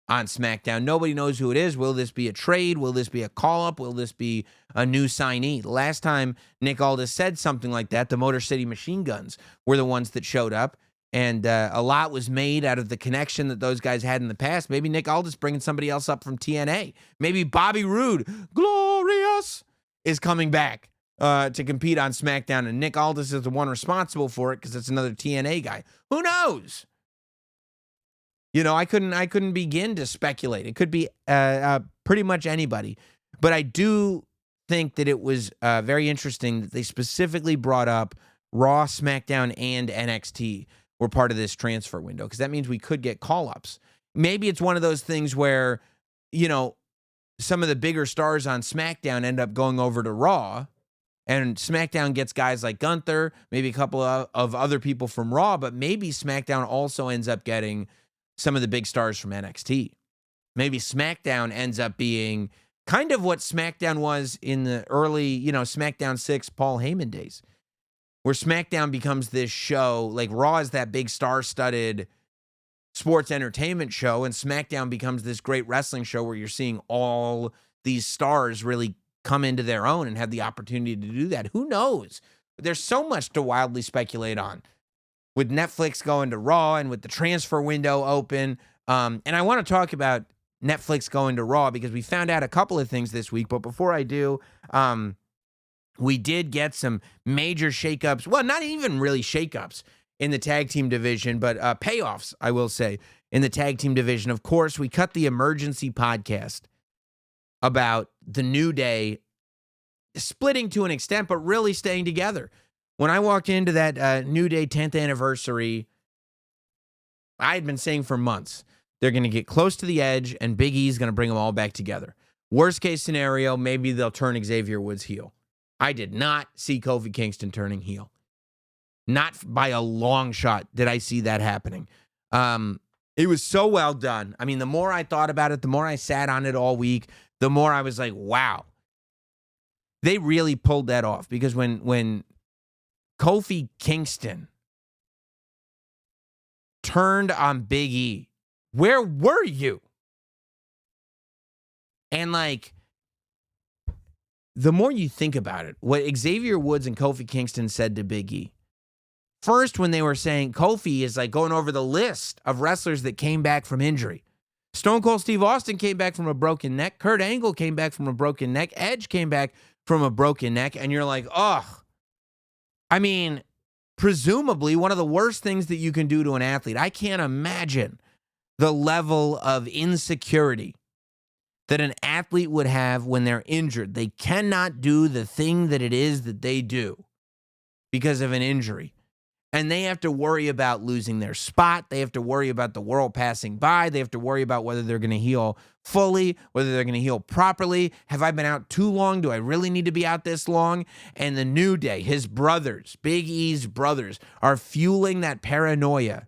on SmackDown. Nobody knows who it is. Will this be a trade? Will this be a call-up? Will this be a new signee? The last time Nick Aldis said something like that, the Motor City Machine Guns were the ones that showed up, and a lot was made out of the connection that those guys had in the past. Maybe Nick Aldis bringing somebody else up from TNA. Maybe Bobby Roode, glorious, is coming back to compete on SmackDown, and Nick Aldis is the one responsible for it because it's another TNA guy. Who knows? You know, I couldn't begin to speculate. It could be pretty much anybody. But I do think that it was very interesting that they specifically brought up Raw, SmackDown, and NXT were part of this transfer window, because that means we could get call-ups. Maybe it's one of those things where, you know, some of the bigger stars on SmackDown end up going over to Raw, and SmackDown gets guys like Gunther, maybe a couple of other people from Raw, but maybe SmackDown also ends up getting some of the big stars from NXT. Maybe SmackDown ends up being kind of what SmackDown was in the early, you know, SmackDown 6 Paul Heyman days, where SmackDown becomes this show, like Raw is that big star-studded sports entertainment show, and SmackDown becomes this great wrestling show where you're seeing all these stars really come into their own and have the opportunity to do that. Who knows? There's so much to wildly speculate on with Netflix going to Raw and with the transfer window open. And I want to talk about Netflix going to Raw because we found out a couple of things this week. But before I do, we did get some major shakeups. Well, not even really shakeups in the tag team division, but payoffs, I will say, in the tag team division. Of course, we cut the emergency podcast about the New Day splitting to an extent, but really staying together. When I walked into that New Day 10th anniversary, I had been saying for months, they're going to get close to the edge, and Big E's going to bring them all back together. Worst case scenario, maybe they'll turn Xavier Woods heel. I did not see Kofi Kingston turning heel. Not by a long shot did I see that happening. It was so well done. I mean, the more I thought about it, the more I sat on it all week, the more I was like, wow. They really pulled that off, because when Kofi Kingston turned on Big E, where were you? And like, the more you think about it, what Xavier Woods and Kofi Kingston said to Big E, first, when they were saying Kofi is like going over the list of wrestlers that came back from injury. Stone Cold Steve Austin came back from a broken neck. Kurt Angle came back from a broken neck. Edge came back from a broken neck. And you're like, oh, I mean, presumably one of the worst things that you can do to an athlete. I can't imagine the level of insecurity that an athlete would have when they're injured. They cannot do the thing that it is that they do because of an injury. And they have to worry about losing their spot. They have to worry about the world passing by. They have to worry about whether they're going to heal fully, whether they're going to heal properly. Have I been out too long? Do I really need to be out this long? And the New Day, his brothers, Big E's brothers, are fueling that paranoia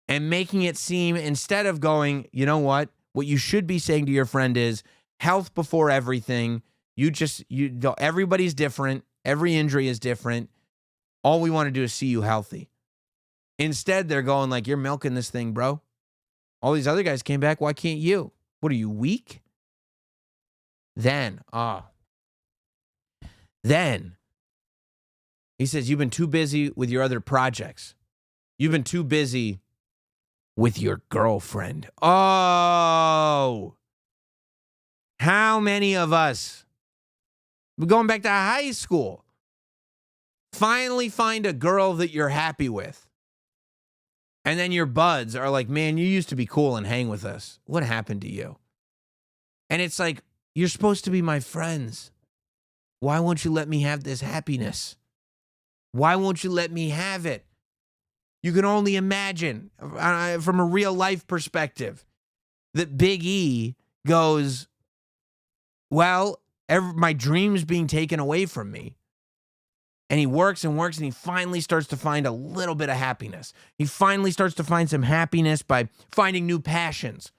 and making it seem, instead of going, you know what you should be saying to your friend is health before everything. Everybody's different. Every injury is different. All we want to do is see you healthy. Instead, they're going like, you're milking this thing, bro. All these other guys came back. Why can't you? What are you, weak? Then he says, you've been too busy with your other projects. You've been too busy with your girlfriend. Oh, how many of us, we're going back to high school, finally find a girl that you're happy with, and then your buds are like, man, you used to be cool and hang with us. What happened to you? And it's like, you're supposed to be my friends. Why won't you let me have this happiness? Why won't you let me have it? You can only imagine from a real life perspective that Big E goes, well, my dream's being taken away from me. And he works and works, and he finally starts to find a little bit of happiness. He finally starts to find some happiness by finding new passions,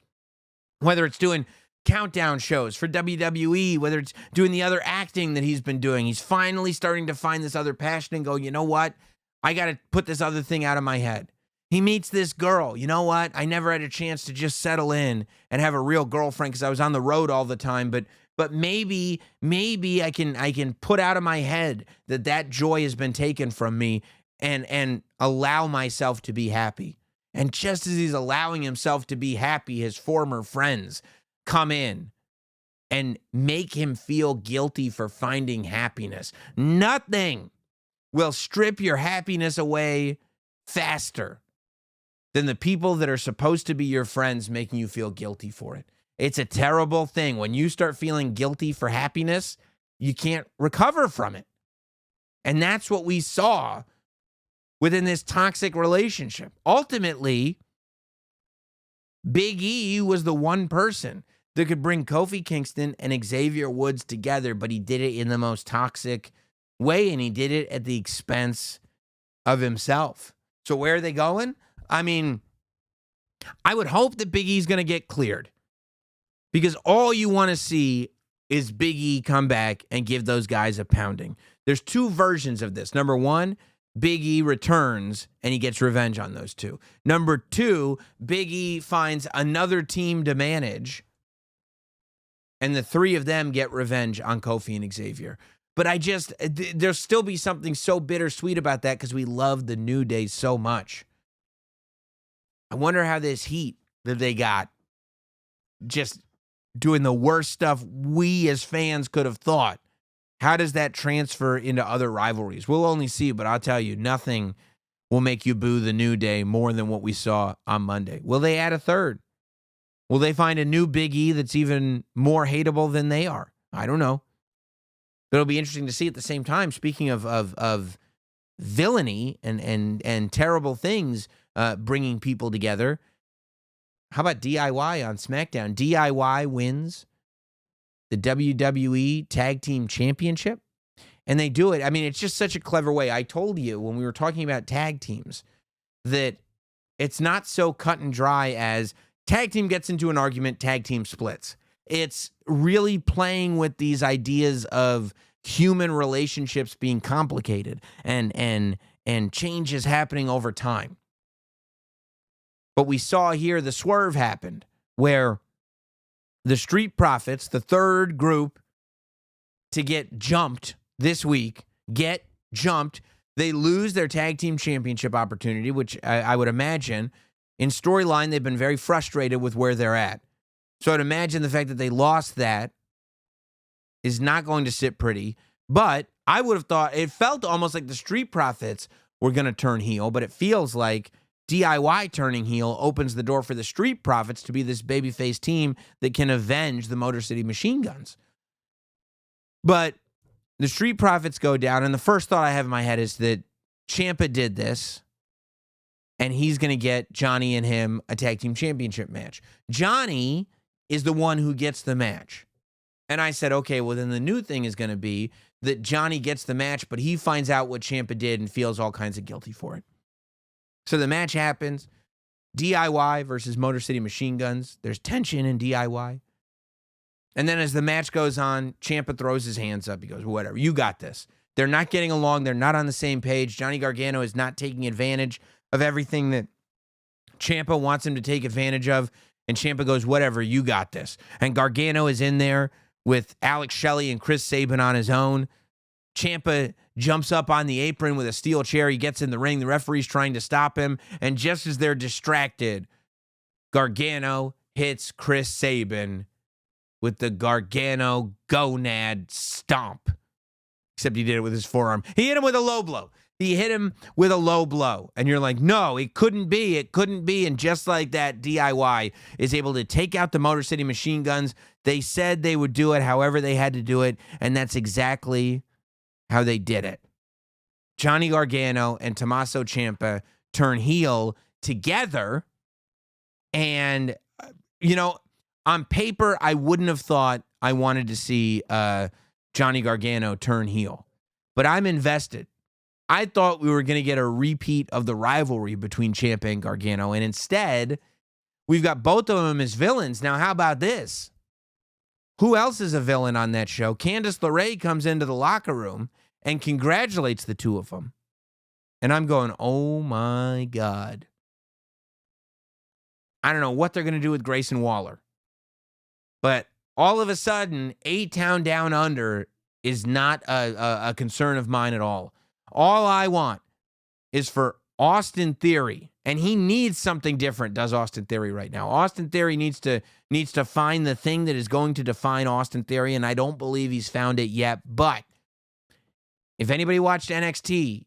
whether it's doing countdown shows for WWE, whether it's doing the other acting that he's been doing. He's finally starting to find this other passion and go, you know what? I got to put this other thing out of my head. He meets this girl. You know what? I never had a chance to just settle in and have a real girlfriend because I was on the road all the time, but maybe I can put out of my head that joy has been taken from me and allow myself to be happy. And just as he's allowing himself to be happy, his former friends come in and make him feel guilty for finding happiness. Nothing will strip your happiness away faster than the people that are supposed to be your friends making you feel guilty for it. It's a terrible thing. When you start feeling guilty for happiness, you can't recover from it. And that's what we saw within this toxic relationship. Ultimately, Big E was the one person that could bring Kofi Kingston and Xavier Woods together, but he did it in the most toxic way, and he did it at the expense of himself. So where are they going? I mean, I would hope that Big E's going to get cleared. Because all you want to see is Big E come back and give those guys a pounding. There's two versions of this. Number one, Big E returns and he gets revenge on those two. Number two, Big E finds another team to manage and the three of them get revenge on Kofi and Xavier. But there'll still be something so bittersweet about that because we love the New Day so much. I wonder how this heat that they got just doing the worst stuff we as fans could have thought. How does that transfer into other rivalries? We'll only see, but I'll tell you, nothing will make you boo the New Day more than what we saw on Monday. Will they add a third? Will they find a new Big E that's even more hateable than they are? I don't know. But it'll be interesting to see at the same time, speaking of villainy and terrible things bringing people together, how about DIY on SmackDown? DIY wins the WWE Tag Team Championship, and they do it. I mean, it's just such a clever way. I told you when we were talking about tag teams that it's not so cut and dry as tag team gets into an argument, tag team splits. It's really playing with these ideas of human relationships being complicated and changes happening over time. But we saw here the swerve happened where the Street Profits, the third group to get jumped this week, get jumped. They lose their tag team championship opportunity, which I would imagine in storyline, they've been very frustrated with where they're at. So I'd imagine the fact that they lost that is not going to sit pretty. But I would have thought it felt almost like the Street Profits were going to turn heel, but it feels like DIY turning heel opens the door for the Street Profits to be this babyface team that can avenge the Motor City Machine Guns. But the Street Profits go down, and the first thought I have in my head is that Ciampa did this, and he's going to get Johnny and him a tag team championship match. Johnny is the one who gets the match. And I said, okay, well, then the new thing is going to be that Johnny gets the match, but he finds out what Ciampa did and feels all kinds of guilty for it. So the match happens, DIY versus Motor City Machine Guns. There's tension in DIY. And then as the match goes on, Ciampa throws his hands up. He goes, whatever, you got this. They're not getting along. They're not on the same page. Johnny Gargano is not taking advantage of everything that Ciampa wants him to take advantage of. And Ciampa goes, whatever, you got this. And Gargano is in there with Alex Shelley and Chris Sabin on his own. Ciampa jumps up on the apron with a steel chair. He gets in the ring. The referee's trying to stop him. And just as they're distracted, Gargano hits Chris Sabin with the Gargano gonad stomp. Except he did it with his forearm. He hit him with a low blow. He hit him with a low blow. And you're like, no, it couldn't be. It couldn't be. And just like that, DIY is able to take out the Motor City Machine Guns. They said they would do it however they had to do it. And that's exactly how they did it. Johnny Gargano and Tommaso Ciampa turn heel together. And, on paper, I wouldn't have thought I wanted to see Johnny Gargano turn heel. But I'm invested. I thought we were going to get a repeat of the rivalry between Ciampa and Gargano. And instead, we've got both of them as villains. Now, how about this? Who else is a villain on that show? Candice LeRae comes into the locker room and congratulates the two of them. And I'm going, oh my God. I don't know what they're going to do with Grayson Waller. But all of a sudden, A-Town Down Under is not a concern of mine at all. All I want is for Austin Theory, and he needs something different, does Austin Theory right now. Austin Theory needs to find the thing that is going to define Austin Theory, and I don't believe he's found it yet. But if anybody watched NXT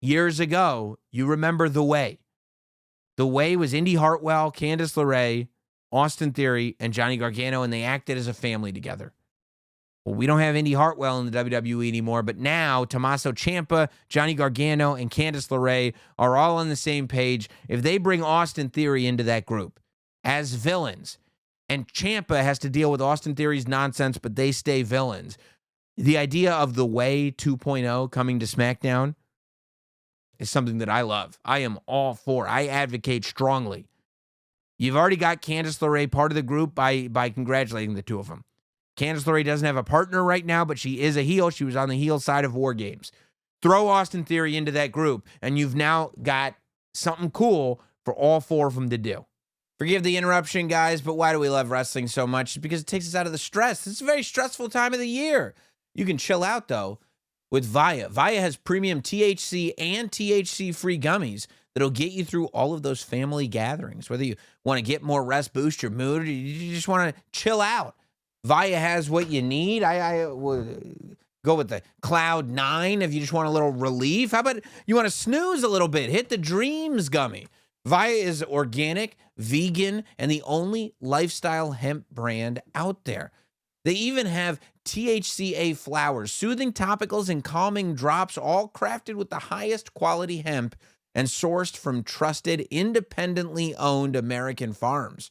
years ago, you remember The Way. The Way was Indy Hartwell, Candice LeRae, Austin Theory, and Johnny Gargano, and they acted as a family together. Well, we don't have Indy Hartwell in the WWE anymore, but now Tommaso Ciampa, Johnny Gargano, and Candice LeRae are all on the same page. If they bring Austin Theory into that group as villains, and Ciampa has to deal with Austin Theory's nonsense, but they stay villains, the idea of The Way 2.0 coming to SmackDown is something that I love. I am all for. I advocate strongly. You've already got Candice LeRae part of the group by congratulating the two of them. Candice LeRae doesn't have a partner right now, but she is a heel. She was on the heel side of War Games. Throw Austin Theory into that group, and you've now got something cool for all four of them to do. Forgive the interruption, guys, but why do we love wrestling so much? It's because it takes us out of the stress. It's a very stressful time of the year. You can chill out, though, with Via. Via has premium THC and THC-free gummies that'll get you through all of those family gatherings. Whether you want to get more rest, boost your mood, or you just want to chill out. Via has what you need. I would go with the Cloud 9 if you just want a little relief. How about you want to snooze a little bit? Hit the Dreams gummy. Via is organic, vegan, and the only lifestyle hemp brand out there. They even have THCA flowers, soothing topicals, and calming drops, all crafted with the highest quality hemp and sourced from trusted, independently owned American farms.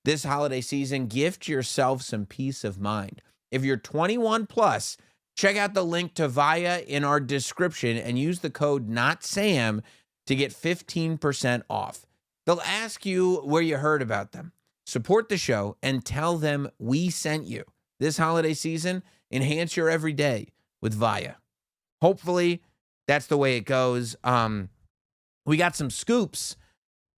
This holiday season, gift yourself some peace of mind. If you're 21 plus, check out the link to Via in our description and use the code NOTSAM to get 15% off. They'll ask you where you heard about them. Support the show and tell them we sent you. This holiday season, enhance your everyday with Via. Hopefully, that's the way it goes. We got some scoops,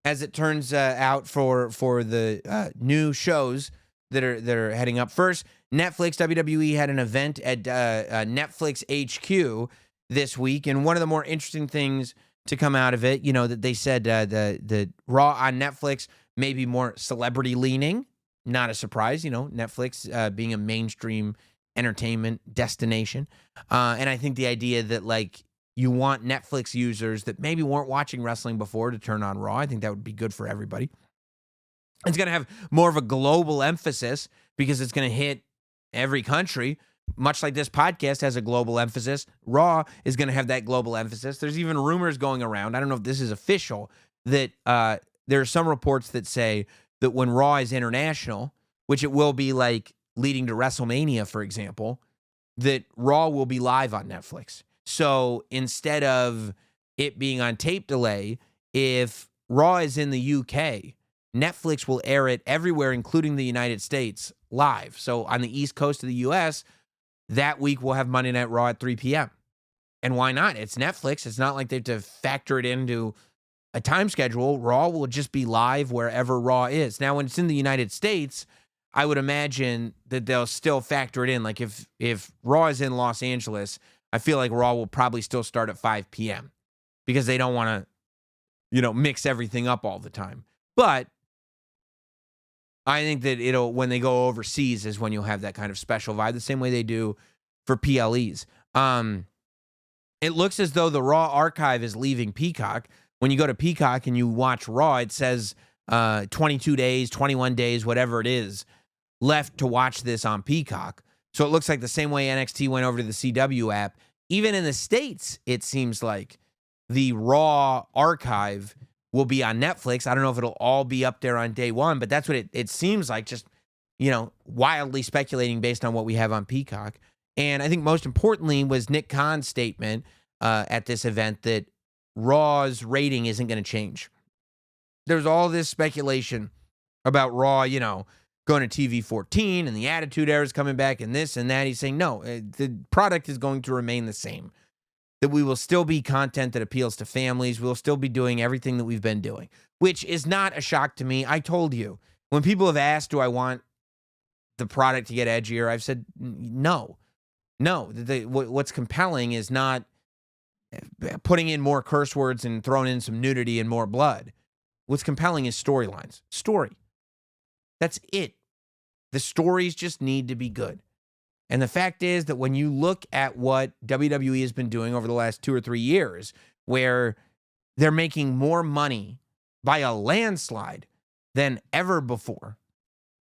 as it turns out, for the new shows that are heading up. First, Netflix, WWE had an event at Netflix HQ this week, and one of the more interesting things to come out of it, that they said the Raw on Netflix may be more celebrity leaning. Not a surprise, Netflix being a mainstream entertainment destination. And I think the idea that, you want Netflix users that maybe weren't watching wrestling before to turn on Raw. I think that would be good for everybody. It's going to have more of a global emphasis because it's going to hit every country, much like this podcast has a global emphasis. Raw is going to have that global emphasis. There's even rumors going around. I don't know if this is official, that there are some reports that say that when Raw is international, which it will be leading to WrestleMania, for example, that Raw will be live on Netflix. So instead of it being on tape delay, if Raw is in the UK, Netflix will air it everywhere, including the United States, live. So on the East Coast of the US, that week we'll have Monday Night Raw at 3 p.m. And why not? It's Netflix. It's not like they have to factor it into a time schedule. Raw will just be live wherever Raw is. Now, when it's in the United States, I would imagine that they'll still factor it in. Like if Raw is in Los Angeles, I feel like Raw will probably still start at 5 p.m. because they don't want to, mix everything up all the time. But I think that when they go overseas is when you'll have that kind of special vibe, the same way they do for PLEs. It looks as though the Raw archive is leaving Peacock. When you go to Peacock and you watch Raw, it says 22 days, 21 days, whatever it is, left to watch this on Peacock. So it looks like the same way NXT went over to the CW app. Even in the States, it seems like the Raw archive will be on Netflix. I don't know if it'll all be up there on day one, but that's what it seems like, just, wildly speculating based on what we have on Peacock. And I think most importantly was Nick Khan's statement at this event that Raw's rating isn't going to change. There's all this speculation about Raw, going to TV 14 and the Attitude Era is coming back and this and that. He's saying, no, the product is going to remain the same. That we will still be content that appeals to families. We'll still be doing everything that we've been doing, which is not a shock to me. I told you, when people have asked, do I want the product to get edgier? I've said, no. What's compelling is not putting in more curse words and throwing in some nudity and more blood. What's compelling is storylines. Story. That's it. The stories just need to be good. And the fact is that when you look at what WWE has been doing over the last 2 or 3 years, where they're making more money by a landslide than ever before,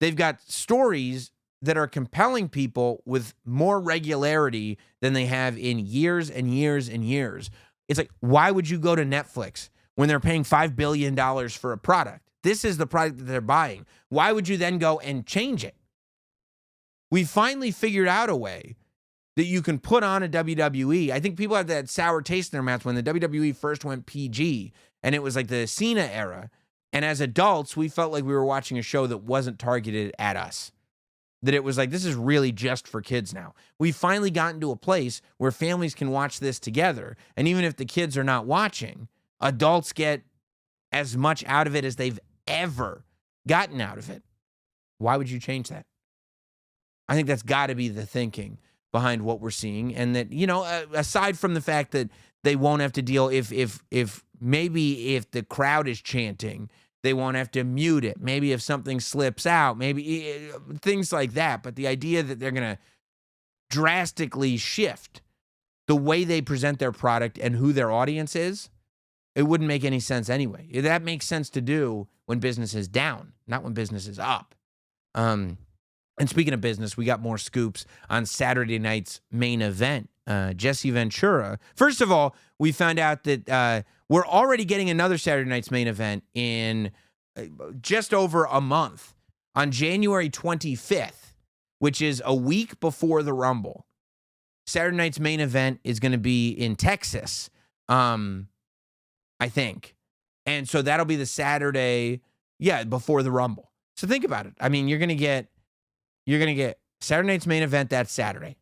they've got stories that are compelling people with more regularity than they have in years and years and years. It's like, why would you go to Netflix when they're paying $5 billion for a product? This is the product that they're buying. Why would you then go and change it? We finally figured out a way that you can put on a WWE. I think people have that sour taste in their mouth when the WWE first went PG, and it was like the Cena era. And as adults, we felt like we were watching a show that wasn't targeted at us. That it was like, this is really just for kids now. We've finally gotten to a place where families can watch this together. And even if the kids are not watching, adults get as much out of it as they've ever gotten out of it. Why would you change that? I think that's got to be the thinking behind what we're seeing. And that, aside from the fact that they won't have to deal, if maybe if the crowd is chanting, they won't have to mute it. Maybe if something slips out, maybe things like that. But the idea that they're going to drastically shift the way they present their product and who their audience is, it wouldn't make any sense anyway. That makes sense to do when business is down, not when business is up. And speaking of business, we got more scoops on Saturday night's main event. Jesse Ventura. First of all, we found out that we're already getting another Saturday night's main event in just over a month on January 25th, which is a week before the Rumble. Saturday night's main event is going to be in Texas, I think. And so that'll be the Saturday, before the Rumble. So think about it. I mean, you're going to get Saturday night's main event that Saturday.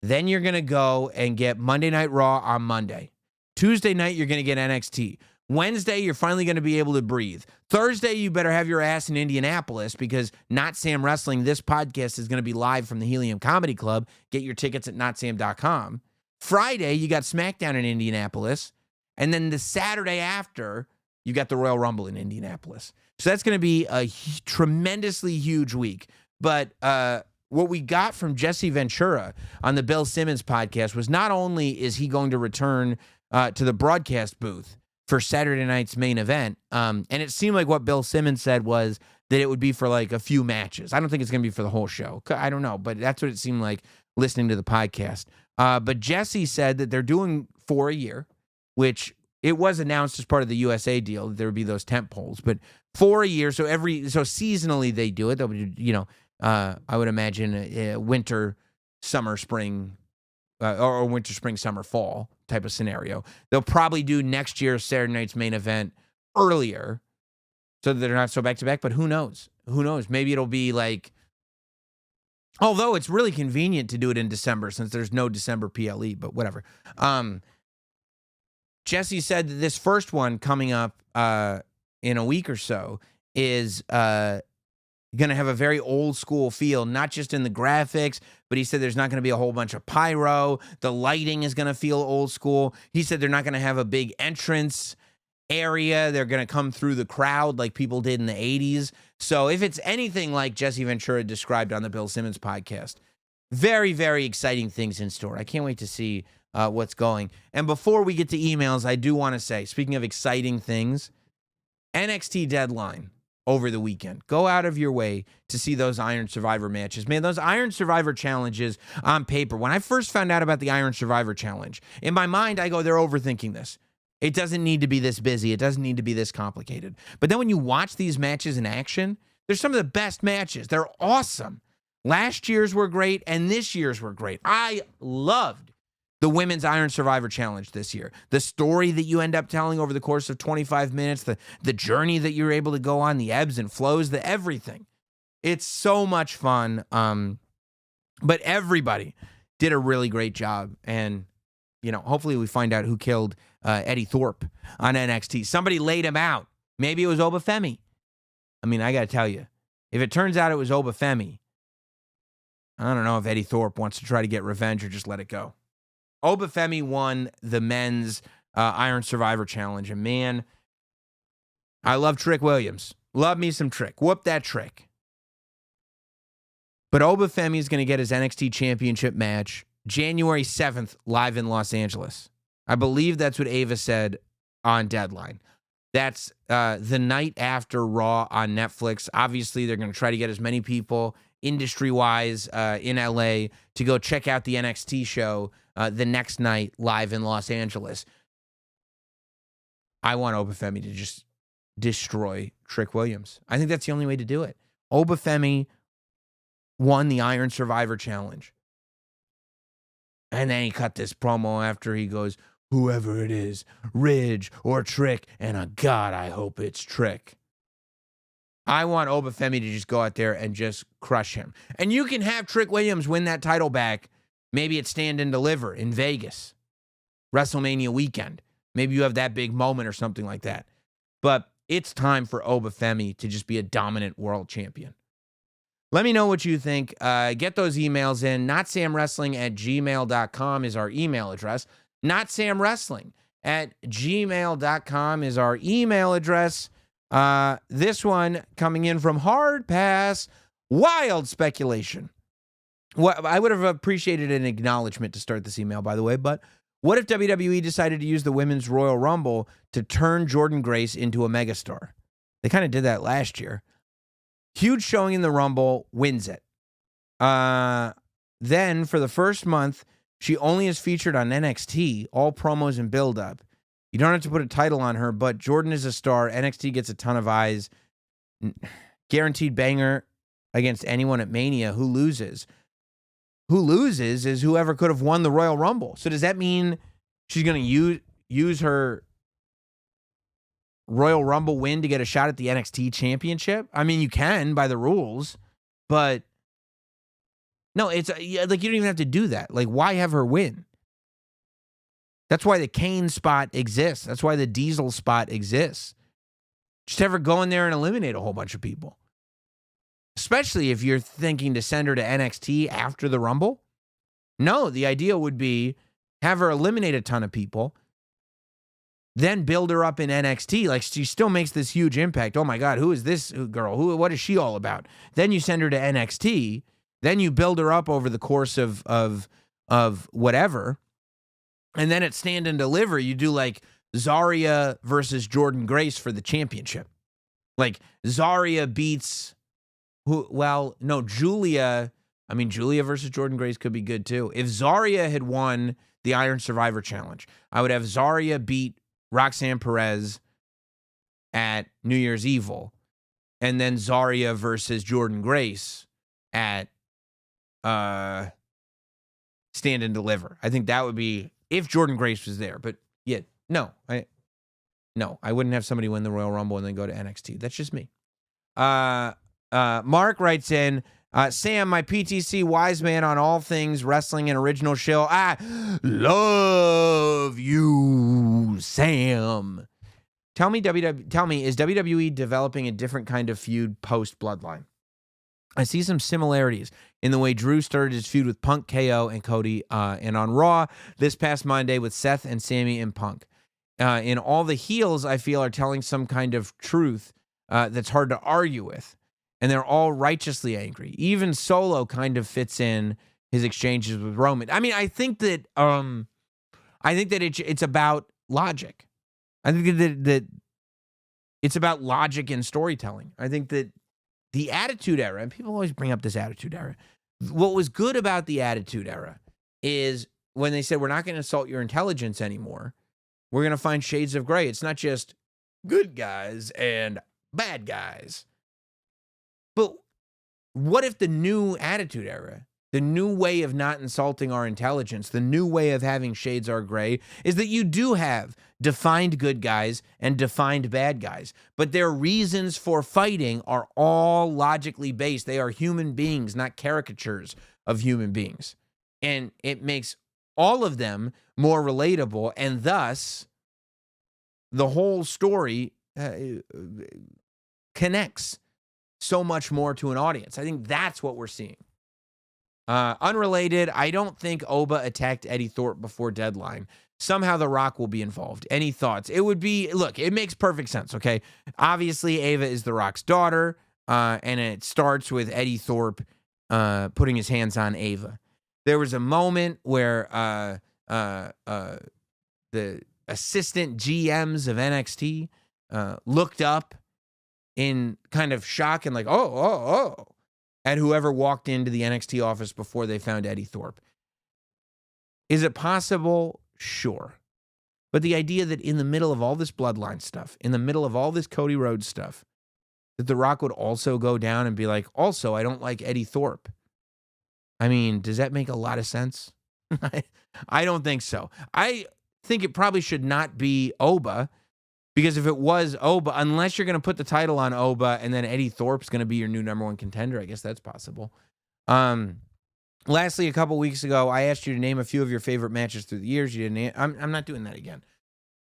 Then you're going to go and get Monday Night Raw on Monday. Tuesday night, you're going to get NXT. Wednesday, you're finally going to be able to breathe. Thursday, you better have your ass in Indianapolis because Notsam Wrestling, this podcast, is going to be live from the Helium Comedy Club. Get your tickets at notsam.com. Friday, you got SmackDown in Indianapolis. And then the Saturday after, you got the Royal Rumble in Indianapolis. So that's going to be a tremendously huge week. But what we got from Jesse Ventura on the Bill Simmons podcast was not only is he going to return to the broadcast booth for Saturday night's main event, and it seemed like what Bill Simmons said was that it would be for like a few matches. I don't think it's going to be for the whole show. I don't know, but that's what it seemed like listening to the podcast. But Jesse said that they're doing for a year, which it was announced as part of the USA deal that there would be those tent poles, but for a year. So seasonally they do it. They'll be, I would imagine winter, summer, spring, or winter, spring, summer, fall type of scenario. They'll probably do next year's Saturday night's main event earlier so that they're not so back-to-back, but who knows? Who knows? Maybe it'll be like, although it's really convenient to do it in December since there's no December PLE, but whatever. Jesse said that this first one coming up in a week or so is going to have a very old school feel, not just in the graphics, but he said there's not going to be a whole bunch of pyro. The lighting is going to feel old school. He said they're not going to have a big entrance area. They're going to come through the crowd like people did in the 80s. So if it's anything like Jesse Ventura described on the Bill Simmons podcast, very, very exciting things in store. I can't wait to see what's going. And before we get to emails, I do want to say, speaking of exciting things, NXT Deadline over the weekend. Go out of your way to see those Iron Survivor matches. Man, those Iron Survivor challenges on paper, when I first found out about the Iron Survivor challenge, in my mind, I go, they're overthinking this. It doesn't need to be this busy. It doesn't need to be this complicated. But then when you watch these matches in action, they're some of the best matches. They're awesome. Last year's were great, and this year's were great. I loved the Women's Iron Survivor Challenge this year. The story that you end up telling over the course of 25 minutes, the journey that you're able to go on, the ebbs and flows, the everything. It's so much fun. But everybody did a really great job. And, hopefully we find out who killed Eddie Thorpe on NXT. Somebody laid him out. Maybe it was Obafemi. I mean, I got to tell you, if it turns out it was Obafemi, I don't know if Eddie Thorpe wants to try to get revenge or just let it go. Obafemi won the men's Iron Survivor Challenge. And man, I love Trick Williams. Love me some Trick. Whoop that Trick. But Obafemi is going to get his NXT Championship match January 7th live in Los Angeles. I believe that's what Ava said on Deadline. That's the night after Raw on Netflix. Obviously, they're going to try to get as many people industry-wise in LA to go check out the NXT show the next night live in Los Angeles. I want Obafemi to just destroy Trick Williams. I think that's the only way to do it. Obafemi won the Iron Survivor Challenge. And then he cut this promo after he goes, whoever it is, Ridge or Trick, and God, I hope it's Trick. I want Obafemi to just go out there and just crush him. And you can have Trick Williams win that title back, maybe at Stand and Deliver in Vegas, WrestleMania weekend. Maybe you have that big moment or something like that. But it's time for Obafemi to just be a dominant world champion. Let me know what you think. Get those emails in. NotSamWrestling@gmail.com is our email address. NotSamWrestling@gmail.com is our email address. This one coming in from Hard Pass. Wild speculation. I would have appreciated an acknowledgement to start this email, by the way, but what if WWE decided to use the Women's Royal Rumble to turn Jordynne Grace into a megastar? They kind of did that last year. Huge showing in the Rumble, wins it. Then, for the first month, she only is featured on NXT, all promos and build-up. You don't have to put a title on her, but Jordynne is a star. NXT gets a ton of eyes. Guaranteed banger against anyone at Mania. Who loses? Who loses is whoever could have won the Royal Rumble. So does that mean she's going to use her Royal Rumble win to get a shot at the NXT Championship? I mean, you can by the rules, but no, it's like you don't even have to do that. Like, why have her win? That's why the Kane spot exists. That's why the Diesel spot exists. Just have her go in there and eliminate a whole bunch of people. Especially if you're thinking to send her to NXT after the Rumble. No, the idea would be have her eliminate a ton of people, then build her up in NXT. Like, she still makes this huge impact. Oh my God, who is this girl? What is she all about? Then you send her to NXT. Then you build her up over the course of whatever. And then at Stand and Deliver, you do like Zarya versus Jordynne Grace for the championship. Like, Zarya beats Julia. I mean, Julia versus Jordynne Grace could be good too. If Zarya had won the Iron Survivor Challenge, I would have Zarya beat Roxanne Perez at New Year's Evil, and then Zarya versus Jordynne Grace at Stand and Deliver. I think that would be if Jordynne Grace was there. But yeah, I wouldn't have somebody win the Royal Rumble and then go to NXT. That's just me. Mark writes in, Sam, my PTC wise man on all things wrestling and original show. I love you, Sam. Tell me, is WWE developing a different kind of feud post Bloodline? I see some similarities in the way Drew started his feud with Punk, KO, and Cody, and on Raw this past Monday with Seth and Sami and Punk. And all the heels, I feel, are telling some kind of truth that's hard to argue with. And they're all righteously angry. Even Solo kind of fits in his exchanges with Roman. I mean, I think that it's about logic. I think that it's about logic and storytelling. I think that the Attitude Era, and people always bring up this Attitude Era. What was good about the Attitude Era is when they said, we're not going to insult your intelligence anymore. We're going to find shades of gray. It's not just good guys and bad guys. But what if the new Attitude Era, the new way of not insulting our intelligence, the new way of having shades are gray, is that you do have defined good guys and defined bad guys, but their reasons for fighting are all logically based. They are human beings, not caricatures of human beings. And it makes all of them more relatable, and thus the whole story connects so much more to an audience. I think that's what we're seeing. Unrelated, I don't think Oba attacked Eddie Thorpe before Deadline. Somehow The Rock will be involved. Any thoughts? It would be, look, it makes perfect sense, okay? Obviously, Ava is The Rock's daughter, and it starts with Eddie Thorpe putting his hands on Ava. There was a moment where the assistant GMs of NXT looked up in kind of shock and like, oh, at whoever walked into the NXT office before they found Eddie Thorpe. Is it possible? Sure. But the idea that in the middle of all this Bloodline stuff, in the middle of all this Cody Rhodes stuff, that The Rock would also go down and be like, also, I don't like Eddie Thorpe. I mean, does that make a lot of sense? I don't think so. I think it probably should not be Oba, because if it was Oba, unless you're going to put the title on Oba and then Eddie Thorpe's going to be your new number one contender, I guess that's possible. Lastly, a couple weeks ago, I asked you to name a few of your favorite matches through the years. You didn't. I'm not doing that again.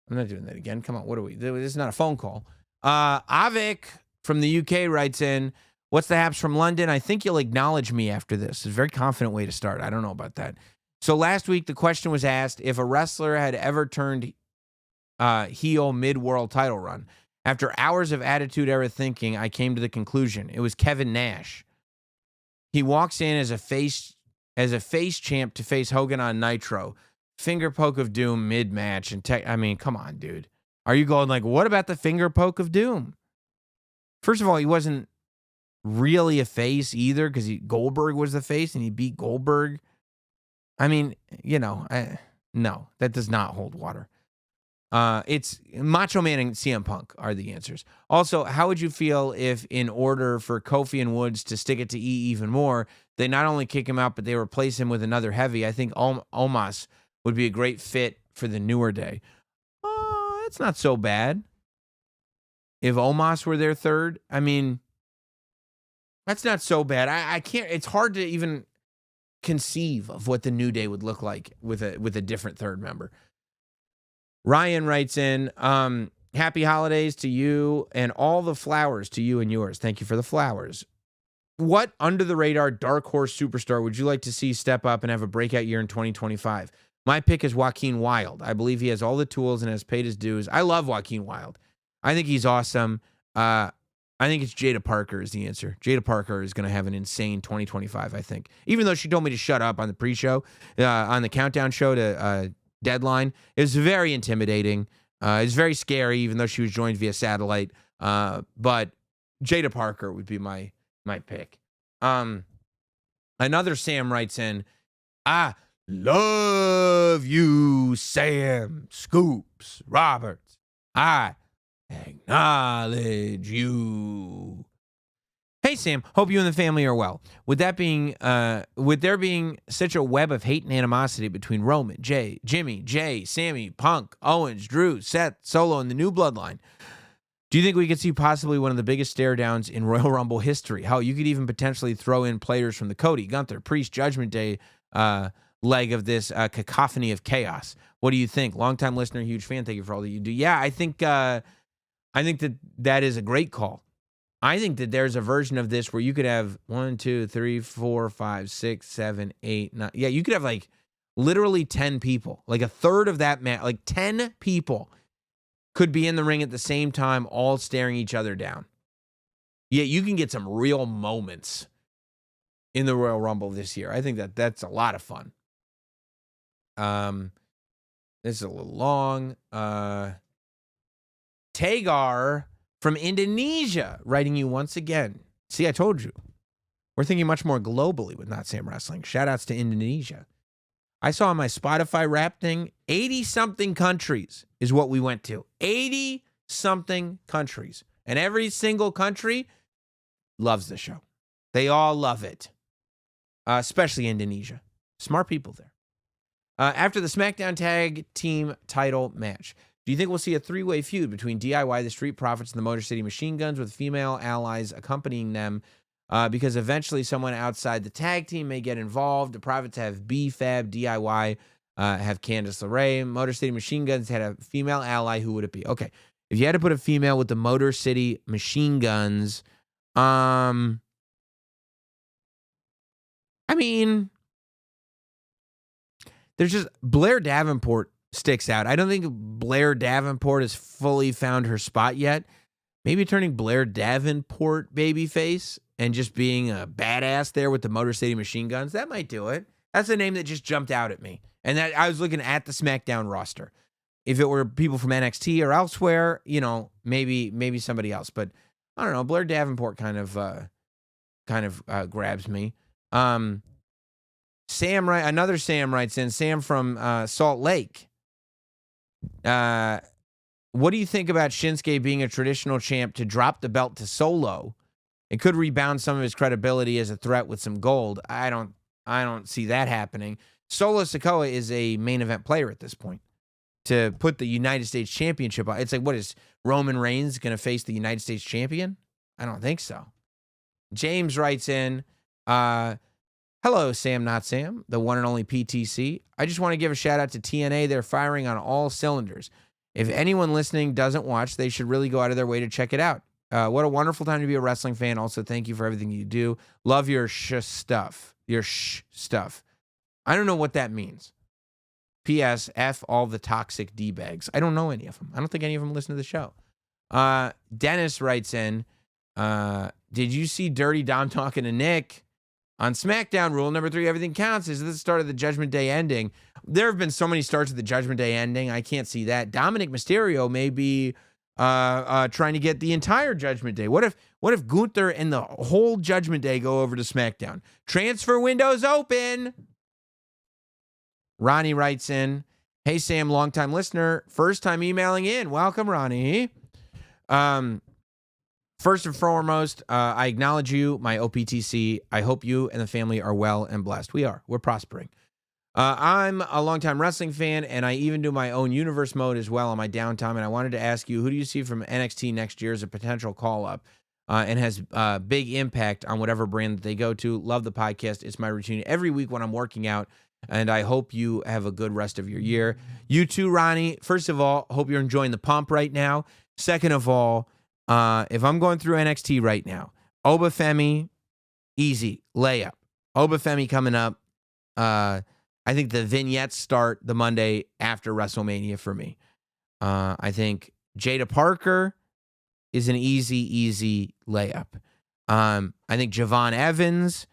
Come on, what are we? This is not a phone call. Avik from the UK writes in, what's the haps from London? I think you'll acknowledge me after this. It's a very confident way to start. I don't know about that. So last week, the question was asked if a wrestler had ever turned heel mid-world title run. After hours of Attitude Era thinking, I came to the conclusion. It was Kevin Nash. He walks in as a face champ to face Hogan on Nitro. Finger poke of doom mid-match. I mean, come on, dude. Are you going like, what about the finger poke of doom? First of all, he wasn't really a face either, because Goldberg was the face and he beat Goldberg. I mean, no, that does not hold water. It's Macho Man and CM Punk are the answers. Also, how would you feel if, in order for Kofi and Woods to stick it to E even more, they not only kick him out, but they replace him with another heavy? I think Omos would be a great fit for the newer day. It's not so bad. If Omos were their third, I mean, that's not so bad. I can't. It's hard to even conceive of what the New Day would look like with a different third member. Ryan writes in, happy holidays to you and all the flowers to you and yours. Thank you for the flowers. What under-the-radar dark horse superstar would you like to see step up and have a breakout year in 2025? My pick is Joaquin Wilde. I believe he has all the tools and has paid his dues. I love Joaquin Wilde. I think he's awesome. I think it's Jada Parker is the answer. Jada Parker is going to have an insane 2025, I think. Even though she told me to shut up on the pre-show, on the countdown show to Deadline. It was very intimidating. It was very scary, even though she was joined via satellite. But Jada Parker would be my pick. Another Sam writes in, I love you, Sam Scoops Roberts. I acknowledge you. Hey, Sam, hope you and the family are well. With there being such a web of hate and animosity between Roman, Jimmy, Jay, Sami, Punk, Owens, Drew, Seth, Solo, and the new Bloodline, do you think we could see possibly one of the biggest stare downs in Royal Rumble history? Hell, you could even potentially throw in players from the Cody, Gunther, Priest, Judgment Day leg of this cacophony of chaos. What do you think? Longtime listener, huge fan. Thank you for all that you do. Yeah, I think that is a great call. I think that there's a version of this where you could have 1, 2, 3, 4, 5, 6, 7, 8, 9. Yeah, you could have like literally 10 people, like a third of that match, like 10 people could be in the ring at the same time, all staring each other down. Yeah, you can get some real moments in the Royal Rumble this year. I think that's a lot of fun. This is a little long. Tagar from Indonesia, writing you once again. See, I told you. We're thinking much more globally with Notsam Wrestling. Shout outs to Indonesia. I saw on my Spotify rap thing, 80-something countries is what we went to. 80-something countries. And every single country loves the show. They all love it, especially Indonesia. Smart people there. After the SmackDown Tag Team title match, do you think we'll see a three-way feud between DIY, the Street Profits, and the Motor City Machine Guns with female allies accompanying them? Because eventually someone outside the tag team may get involved. The Profits have B-Fab, DIY have Candice LeRae. Motor City Machine Guns had a female ally. Who would it be? Okay. If you had to put a female with the Motor City Machine Guns, I mean, there's just Blair Davenport sticks out. I don't think Blair Davenport has fully found her spot yet. Maybe turning Blair Davenport babyface and just being a badass there with the Motor City Machine Guns, that might do it. That's a name that just jumped out at me. And that I was looking at the SmackDown roster. If it were people from NXT or elsewhere, maybe somebody else. But I don't know. Blair Davenport kind of grabs me. Another Sam writes in. Sam from Salt Lake. What do you think about Shinsuke being a traditional champ to drop the belt to Solo? It could rebound some of his credibility as a threat with some gold. I don't see that happening. Solo Sikoa is a main event player at this point. To put the United States Championship on, it's like, what is Roman Reigns going to face the United States Champion? I don't think so. James writes in, hello, Sam, not Sam, the one and only PTC. I just want to give a shout out to TNA. They're firing on all cylinders. If anyone listening doesn't watch, they should really go out of their way to check it out. What a wonderful time to be a wrestling fan. Also, thank you for everything you do. Love your stuff. Your stuff. I don't know what that means. P.S. F all the toxic D-bags. I don't know any of them. I don't think any of them listen to the show. Dennis writes in, did you see Dirty Dom talking to Nick? On SmackDown, rule number 3, everything counts. Is this the start of the Judgment Day ending? There have been so many starts of the Judgment Day ending. I can't see that. Dominic Mysterio may be trying to get the entire Judgment Day. What if Gunther and the whole Judgment Day go over to SmackDown? Transfer window's open. Ronnie writes in, hey, Sam, longtime listener, first time emailing in. Welcome, Ronnie. First and foremost, I acknowledge you, my OPTC. I hope you and the family are well and blessed. We are. We're prospering. I'm a longtime wrestling fan, and I even do my own universe mode as well on my downtime. And I wanted to ask you, who do you see from NXT next year as a potential call-up and has big impact on whatever brand that they go to? Love the podcast. It's my routine every week when I'm working out, and I hope you have a good rest of your year. You too, Ronnie. First of all, hope you're enjoying the pump right now. Second of all, if I'm going through NXT right now, Obafemi, easy, layup. Obafemi coming up. I think the vignettes start the Monday after WrestleMania for me. I think Jada Parker is an easy layup. I think Javon Evans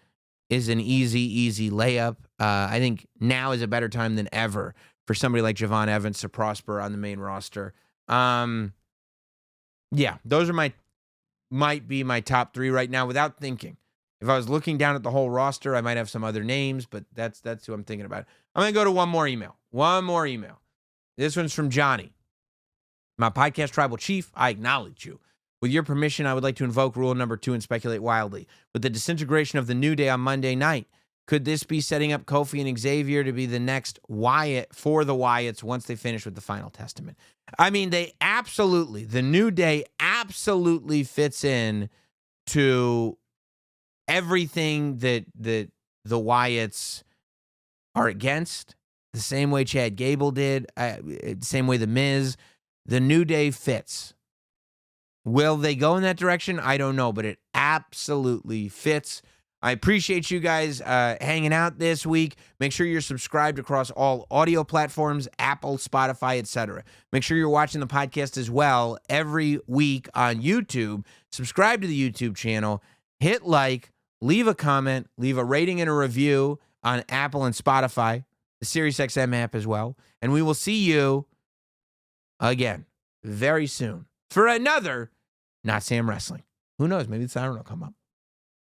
is an easy layup. I think now is a better time than ever for somebody like Javon Evans to prosper on the main roster. Yeah, those are might be my top 3 right now without thinking. If I was looking down at the whole roster, I might have some other names, but that's who I'm thinking about. I'm going to go to one more email. This one's from Johnny. My podcast tribal chief, I acknowledge you. With your permission, I would like to invoke rule number 2 and speculate wildly. With the disintegration of the New Day on Monday night, could this be setting up Kofi and Xavier to be the next Wyatt for the Wyatts once they finish with the Final Testament? I mean, the New Day absolutely fits in to everything that the Wyatts are against, the same way Chad Gable did, same way The Miz. The New Day fits. Will they go in that direction? I don't know, but it absolutely fits. I appreciate you guys hanging out this week. Make sure you're subscribed across all audio platforms, Apple, Spotify, etc. Make sure you're watching the podcast as well every week on YouTube. Subscribe to the YouTube channel. Hit like, leave a comment, leave a rating and a review on Apple and Spotify, the SiriusXM app as well. And we will see you again very soon for another Not Sam Wrestling. Who knows? Maybe the siren will come up.